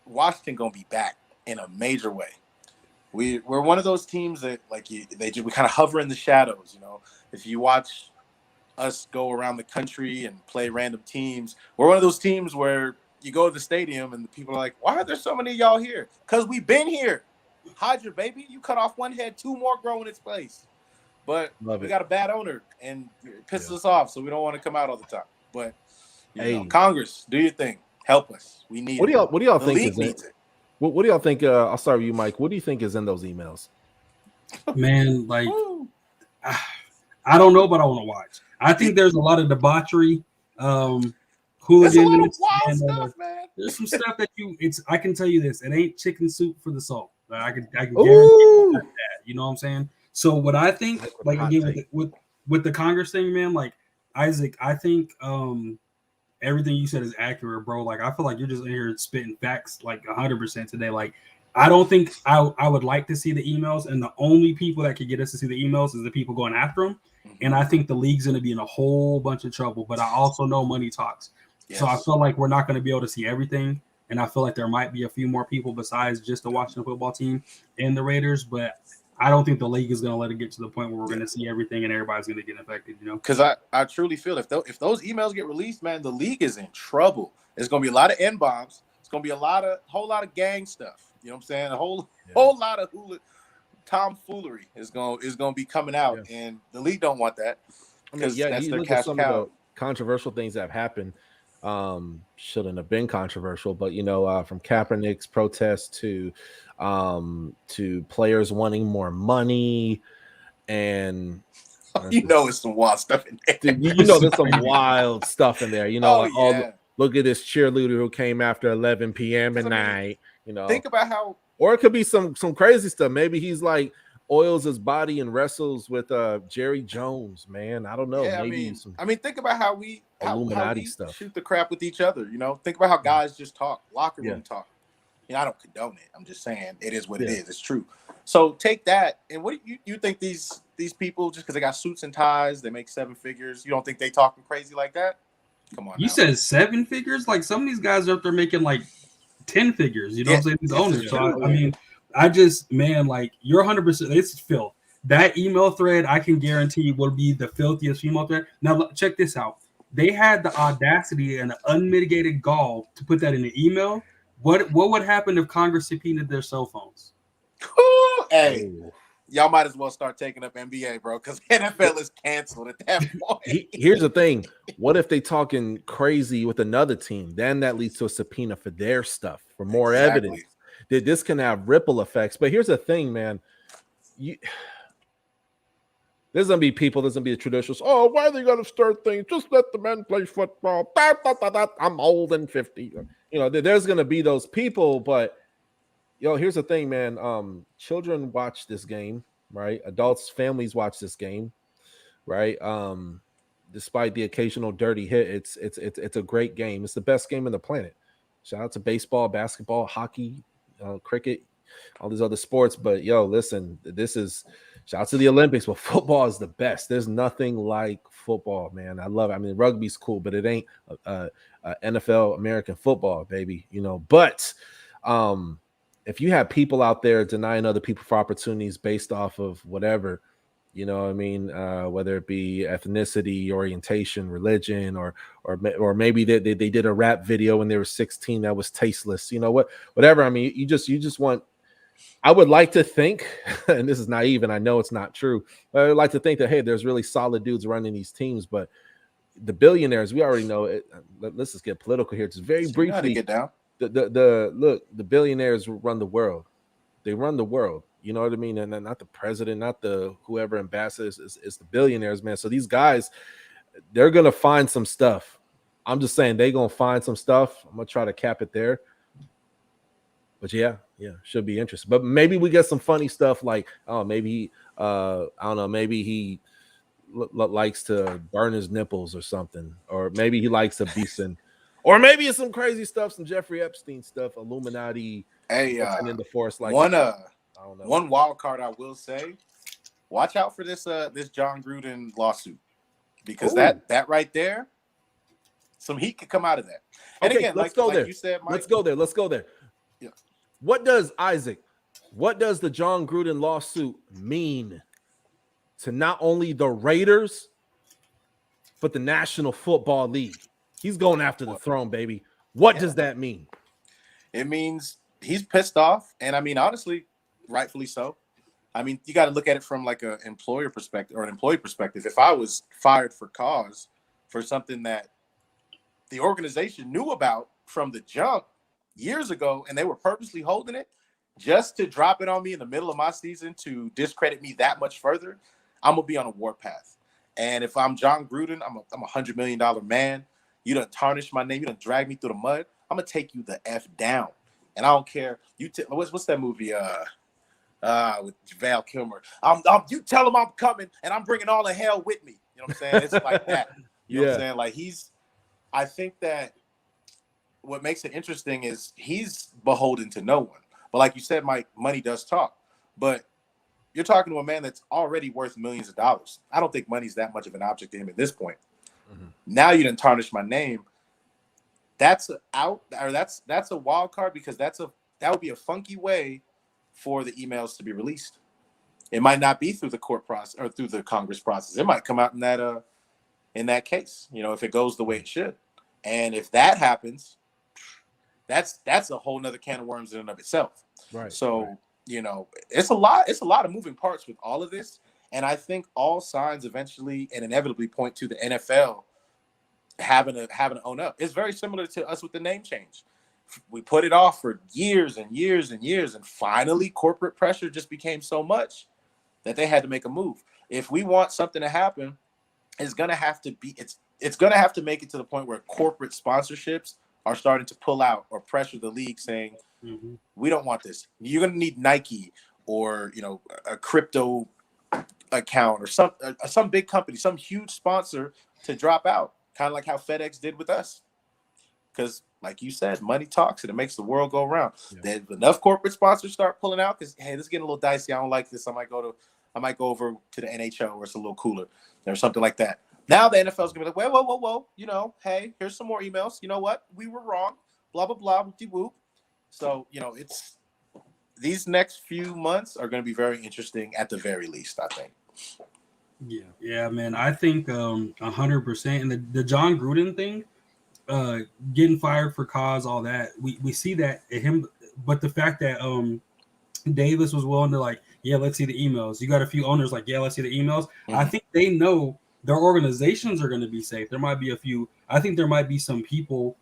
Washington gonna be back in a major way. We're one of those teams that, like, we kind of hover in the shadows. You know, if you watch us go around the country and play random teams, we're one of those teams where you go to the stadium and the people are like, "Why are there so many of y'all here?" Because we've been here. Hydra, baby, you cut off one head, 2 more grow in its place. But we got a bad owner, and it pisses us off, so we don't want to come out all the time. But you know, Congress, do your thing. Help us. We need. What do y'all think is needs it? What do y'all think? I'll start with you, Mike. What do you think is in those emails? Man, like, I don't know, but I want to watch. I think there's a lot of debauchery, hooligans, stuff, man. There's some stuff that I can tell you this, it ain't chicken soup for the soul. I can guarantee you that. You know what I'm saying? So what I think, like, again, with the Congress thing, man, like, Isaac, I think everything you said is accurate, bro. Like, I feel like you're just in here spitting facts like 100% today. Like, I don't think I would like to see the emails, and the only people that could get us to see the emails is the people going after them. And I think the league's going to be in a whole bunch of trouble, but I also know money talks. Yes. So I feel like we're not going to be able to see everything. And I feel like there might be a few more people besides just the Washington football team and the Raiders, but I don't think the league is going to let it get to the point where we're going to see everything and everybody's going to get affected, you know? Because I truly feel if those emails get released, man, the league is in trouble. There's going to be a lot of N-bombs. It's going to be a whole lot of gang stuff. You know what I'm saying? A whole lot of tomfoolery is going to be coming out, and the league don't want that. Because that's their cash cow. Of the controversial things that have happened. Shouldn't have been controversial, but, you know, from Kaepernick's protest to players wanting more money, and you know, it's some wild stuff in there. Dude, you know, there's some wild stuff in there. You know, look at this cheerleader who came after 11 p.m. at night. You know, think about how, or it could be some crazy stuff. Maybe he's like oils his body and wrestles with Jerry Jones. Man, I don't know. Yeah, maybe I mean, think about how we Illuminati stuff. Shoot the crap with each other. You know, think about how guys just talk, locker room talk. I don't condone it. I'm just saying it is what it is. It's true. So take that. And what do you think these people, just because they got suits and ties, they make 7 figures, you don't think they talking crazy like that? Come on. You said 7 figures? Like some of these guys are up there making like 10 figures. You know what I'm saying? These owners. So I mean, I just, man, like you're 100%. It's filth. That email thread, I can guarantee, will be the filthiest email thread. Now, check this out. They had the audacity and the unmitigated gall to put that in the email. What would happen if Congress subpoenaed their cell phones? Hey, y'all might as well start taking up NBA, bro, because NFL is canceled at that point. Here's the thing. What if they talking crazy with another team? Then that leads to a subpoena for their stuff, for more evidence. This can have ripple effects. But here's the thing, man. There's going to be people, there's going to be the traditionals. Oh, why are they going to start things? Just let the men play football. I'm old and 50. There's going to be those people. But, here's the thing, man. Children watch this game, right? Adults, families watch this game, right? Despite the occasional dirty hit, it's a great game. It's the best game on the planet. Shout out to baseball, basketball, hockey, cricket, all these other sports. But, listen, this is – shout out to the Olympics, but football is the best. There's nothing like football, man. I love it. I mean, rugby's cool, but it ain't NFL American football, baby. But if you have people out there denying other people for opportunities based off of whatever, whether it be ethnicity, orientation, religion, or maybe they did a rap video when they were 16 that was tasteless, whatever. I mean, you just want. I would like to think, and this is naive, and I know it's not true, but I would like to think that, hey, there's really solid dudes running these teams, but the billionaires, we already know it. Let's just get political here. Just very briefly, get down. The billionaires run the world. They run the world. You know what I mean? And not the president, not the whoever ambassadors, it's the billionaires, man. So these guys, they're going to find some stuff. I'm just saying they're going to find some stuff. I'm going to try to cap it there. But yeah, should be interesting. But maybe we get some funny stuff like, maybe I don't know, maybe he likes to burn his nipples or something, or maybe he likes to be some, or maybe it's some crazy stuff, some Jeffrey Epstein stuff, Illuminati. Hey, in the force, like I don't know. One wild card I will say, watch out for this John Gruden lawsuit, because that right there, some heat could come out of that. And okay, again, let's go there. You said, Mike, Let's go there. Yeah. What does the John Gruden lawsuit mean to not only the Raiders, but the National Football League? He's going after the throne, baby. What does that mean? It means he's pissed off. And I mean, honestly, rightfully so. I mean, you got to look at it from like an employer perspective or an employee perspective. If I was fired for cause for something that the organization knew about from the jump years ago, and they were purposely holding it just to drop it on me in the middle of my season to discredit me that much further, I'm going to be on a warpath. And if I'm John Gruden, I'm a $100 million man. You done tarnished my name. You done dragged me through the mud. I'm going to take you the F down. And I don't care. What's that movie with Val Kilmer? You tell him I'm coming, and I'm bringing all the hell with me. You know what I'm saying? It's like that. You know what I'm saying? Like I think that what makes it interesting is he's beholden to no one. But like you said, Mike, money does talk. But you're talking to a man that's already worth millions of dollars. I don't think money's that much of an object to him at this point. Mm-hmm. Now you didn't tarnish my name. That's a wild card, because that would be a funky way for the emails to be released. It might not be through the court process or through the Congress process. It might come out in that case, if it goes the way it should. And if that happens, that's a whole nother can of worms in and of itself. Right. So, it's a lot of moving parts with all of this. And I think all signs eventually and inevitably point to the NFL having to own up. It's very similar to us with the name change. We put it off for years and years and years, and finally corporate pressure just became so much that they had to make a move. If we want something to happen, it's going to have to make it to the point where corporate sponsorships are starting to pull out or pressure the league, saying, we don't want this. You're going to need Nike or, a crypto account or some big company, some huge sponsor to drop out, kind of like how FedEx did with us. because, like you said, money talks and it makes the world go around. Then enough corporate sponsors start pulling out because, hey, this is getting a little dicey. I don't like this. I might go over to the NHL where it's a little cooler or something like that. Now the NFL is gonna be like, whoa. You know, hey, here's some more emails. You know what? We were wrong. Blah blah blah. Whoop. So it's these next few months are going to be very interesting at the very least, I think. Yeah, man. I think 100%. And the John Gruden thing, getting fired for cause, all that, we see that at him. But the fact that Davis was willing to let's see the emails. You got a few owners let's see the emails. Mm-hmm. I think they know their organizations are going to be safe. There might be a few. I think there might be some people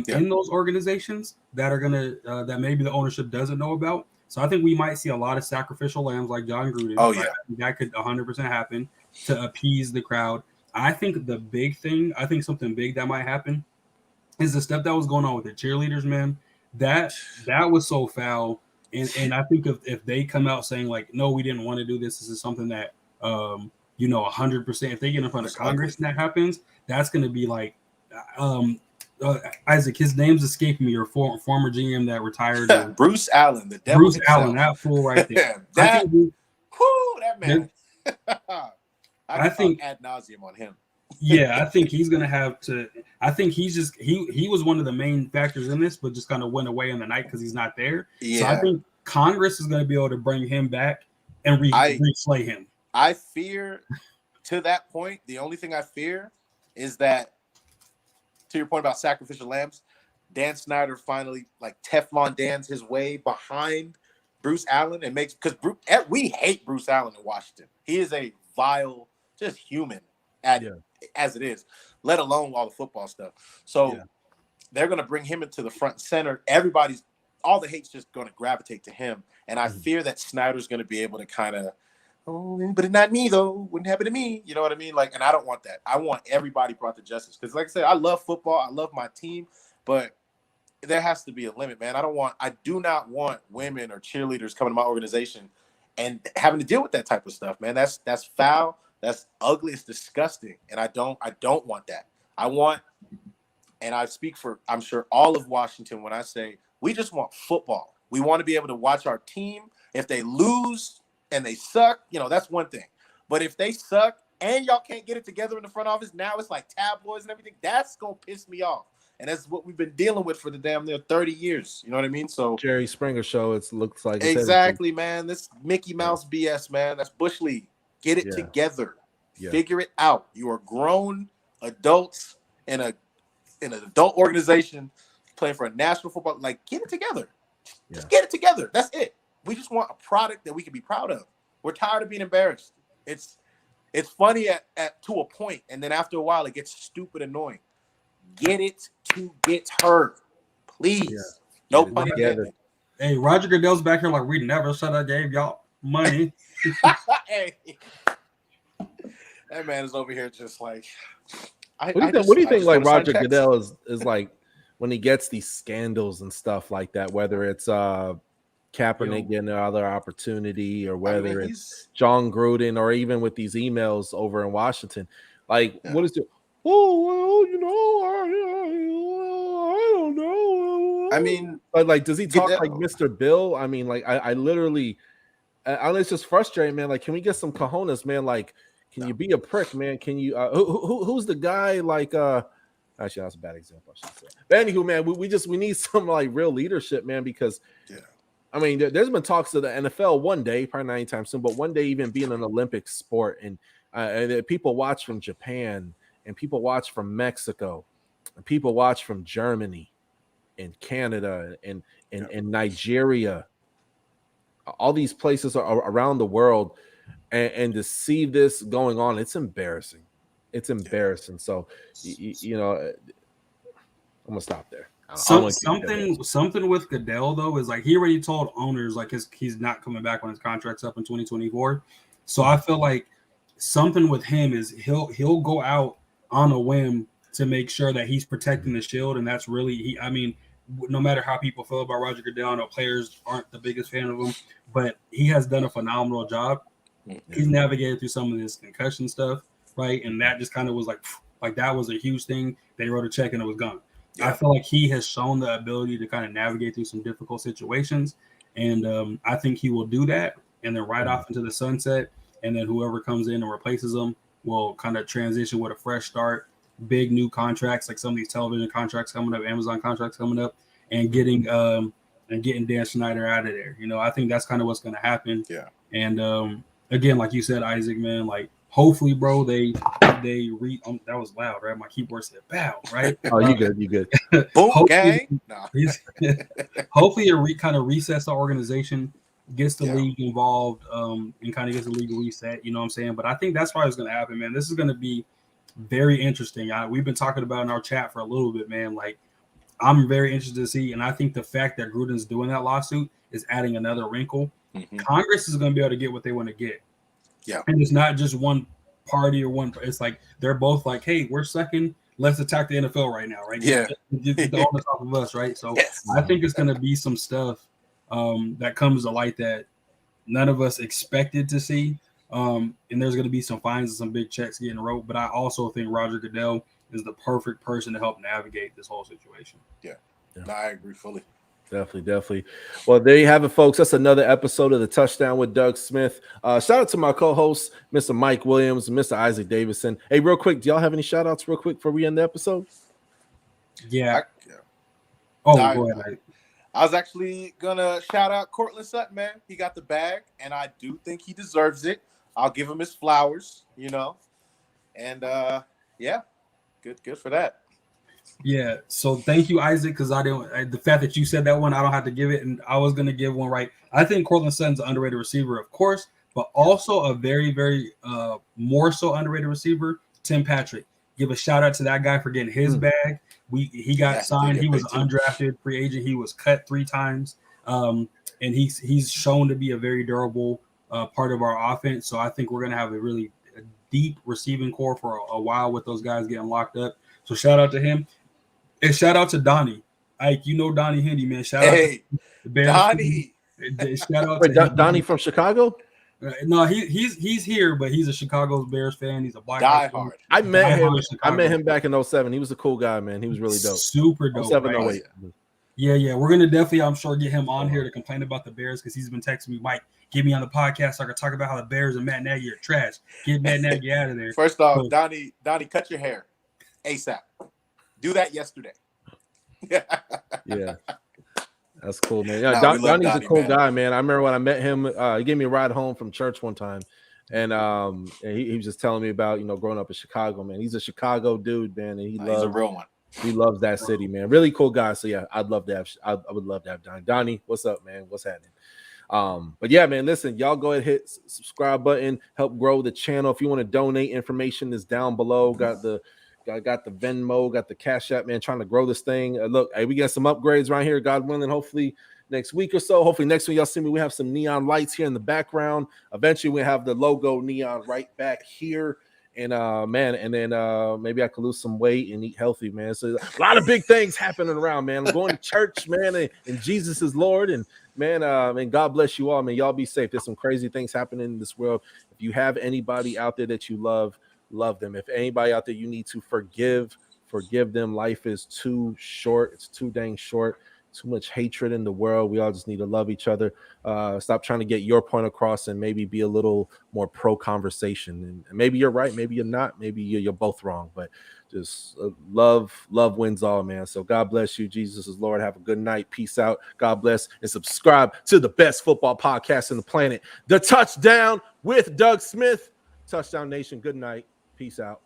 in those organizations that are gonna that maybe the ownership doesn't know about. So I think we might see a lot of sacrificial lambs like John Gruden. Oh yeah, that could 100% happen to appease the crowd. I think the big thing, something big that might happen is the stuff that was going on with the cheerleaders, man. That was so foul. And I think if they come out saying no, we didn't want to do this. This is something that 100%. If they get in front of Congress and that happens, that's going to be Isaac, his name's escaping me. Your former GM that retired. Bruce Allen, the devil Bruce himself. Allen, that fool right there. that man. I think ad nauseum on him. Yeah, I think he's gonna have to. I think he's just he was one of the main factors in this, but just kind of went away in the night because he's not there. Yeah. So I think Congress is going to be able to bring him back and reslay him. I fear, to that point, the only thing I fear is that, to your point about sacrificial lambs, Dan Snyder finally Teflon Dan's his way behind Bruce Allen and makes, because we hate Bruce Allen in Washington. He is a vile, just human as it is, let alone all the football stuff. So they're going to bring him into the front and center. All the hate's just going to gravitate to him. And I fear that Snyder's going to be able to kind of, but it's not me though. Wouldn't happen to me. You know what I mean? And I don't want that. I want everybody brought to justice. Because like I said, I love football. I love my team, but there has to be a limit, man. I do not want women or cheerleaders coming to my organization and having to deal with that type of stuff, man. That's foul. That's ugly. It's disgusting. And I don't want that. And I speak for, I'm sure, all of Washington when I say we just want football. We want to be able to watch our team. If they lose and they suck, that's one thing. But if they suck and y'all can't get it together in the front office, now it's like tabloids and everything. That's going to piss me off. And that's what we've been dealing with for the damn near 30 years. You know what I mean? So Jerry Springer show, it looks like. Exactly, man. This Mickey Mouse BS, man. That's Bush League. Get it together. Yeah. Figure it out. You are grown adults in an adult organization playing for a national football. Get it together. Just get it together. That's it. We just want a product that we can be proud of. We're tired of being embarrassed. It's funny at to a point, and then after a while, it gets stupid annoying. Get it to get her, please. Yeah. No pun intended. Hey, Roger Goodell's back here we never said I gave y'all money. Hey, that man is over here just what do you think Roger Goodell is like when he gets these scandals and stuff like that, whether it's Kaepernick getting another opportunity or whether it's John Gruden or even with these emails over in Washington, what is it? Oh, well, I don't know. I mean, but does he talk like Mr. Bill? I mean, I literally, it's just frustrating, man. Can we get some cojones, man? Can you be a prick, man? Can you? Who's the guy? Actually, that's a bad example, I should say. But anywho, man, we need some real leadership, man, because I mean, there's been talks of the NFL one day, probably not anytime soon, but one day even being an Olympic sport, and people watch from Japan. And people watch from Mexico, and people watch from Germany, and Canada, and Nigeria. All these places are around the world, and to see this going on, it's embarrassing. It's embarrassing. So, I'm gonna stop there. Something with Goodell though is he already told owners he's not coming back when his contract's up in 2024. So I feel like something with him is he'll go out on a whim to make sure that he's protecting the shield, and that's really no matter how people feel about Roger Goodell, I know players aren't the biggest fan of him, but he has done a phenomenal job. He's navigated through some of this concussion stuff, right? And that just kind of was like that was a huge thing. They wrote a check and it was gone. I feel like he has shown the ability to kind of navigate through some difficult situations, and I think he will do that and then ride off into the sunset, and then whoever comes in and replaces him will kind of transition with a fresh start, big new contracts like some of these television contracts coming up, Amazon contracts coming up, and getting Dan Snyder out of there. I think that's kind of what's going to happen. Yeah. And again, like you said, Isaac, man, like hopefully, bro, they read. That was loud, right? My keyboard said "bow," right? Oh, you good? Boom, gang. No. Hopefully, it kind of resets the organization, gets the league involved, and kind of gets the league reset. You know what I'm saying? But I think that's probably what's going to happen, man. This is going to be very interesting. We've been talking about in our chat for a little bit, man. Like, I'm very interested to see, and I think the fact that Gruden's doing that lawsuit is adding another wrinkle. Mm-hmm. Congress is going to be able to get what they want to get. Yeah, and it's not just one party or one. It's like they're both like, "Hey, we're second. Let's attack the NFL right now, right? Yeah, get the onus off of us, right?" So I think it's going to be some stuff that comes to light that none of us expected to see, and there's going to be some fines and some big checks getting wrote. But I also think Roger Goodell is the perfect person to help navigate this whole situation. Yeah. No, I agree fully. Definitely. Well, there you have it, folks. That's another episode of the Touchdown with Doug Smith. Shout out to my co-hosts, Mr. Mike Williams and Mr. Isaac Davidson. Hey, real quick, do y'all have any shout outs real quick before we end the episode? Yeah. Go ahead. I was actually gonna shout out Cortland Sutton, man. He got the bag, and I do think he deserves it. I'll give him his flowers, and good for that. Yeah, so thank you, Isaac, because the fact that you said that one, I don't have to give it, and I was gonna give one right. I think Cortland Sutton's an underrated receiver, of course, but also a very, very more so underrated receiver, Tim Patrick. Give a shout out to that guy for getting his bag. He got signed. He was an undrafted free agent. He was cut 3 times, and he's shown to be a very durable part of our offense. So I think we're gonna have a really deep receiving core for a while with those guys getting locked up. So shout out to him. And shout out to Donnie. Ike, Donnie Hendy, man. Shout out to the Bears. Donnie. Shout out to Donnie from Chicago? No, he's here, but he's a Chicago Bears fan. He's a black diehard. I met him back in 07. He was a cool guy, man. He was really dope. Super dope. 07, right? 08. Yeah. We're gonna definitely, I'm sure, get him on here to complain about the Bears because he's been texting me, Mike, get me on the podcast so I can talk about how the Bears and Matt Nagy are trash. Get Matt Nagy out of there. First off, Donnie, cut your hair ASAP. Do that yesterday. Yeah. That's cool, man. Yeah, Donnie's a cool guy, man. I remember when I met him, he gave me a ride home from church one time. And he was just telling me about, growing up in Chicago, man. He's a Chicago dude, man. And he's a real one. He loves that city, man. Really cool guy. So yeah, I would love to have Donnie. Donnie, what's up, man? What's happening? But yeah, man, listen, y'all go ahead, hit subscribe button, help grow the channel. If you want to donate, information is down below. Got the Venmo, got the Cash App, man, trying to grow this thing. Look, hey, we got some upgrades right here, God willing, hopefully next week or so. Hopefully next week y'all see me. We have some neon lights here in the background. Eventually we have the logo neon right back here. And maybe I could lose some weight and eat healthy, man. So a lot of big things happening around, man. I'm going to church, man, and Jesus is Lord. And man, and God bless you all, man. Y'all be safe. There's some crazy things happening in this world. If you have anybody out there that you love them. If anybody out there you need to forgive them. Life is too short. It's too dang short. Too much hatred in the world. We all just need to love each other. Stop trying to get your point across and maybe be a little more pro conversation. And maybe you're right. Maybe you're not. Maybe you're both wrong. But just love wins all, man. So God bless you. Jesus is Lord. Have a good night. Peace out. God bless. And subscribe to the best football podcast on the planet, The Touchdown with Doug Smith. Touchdown Nation. Good night. Peace out.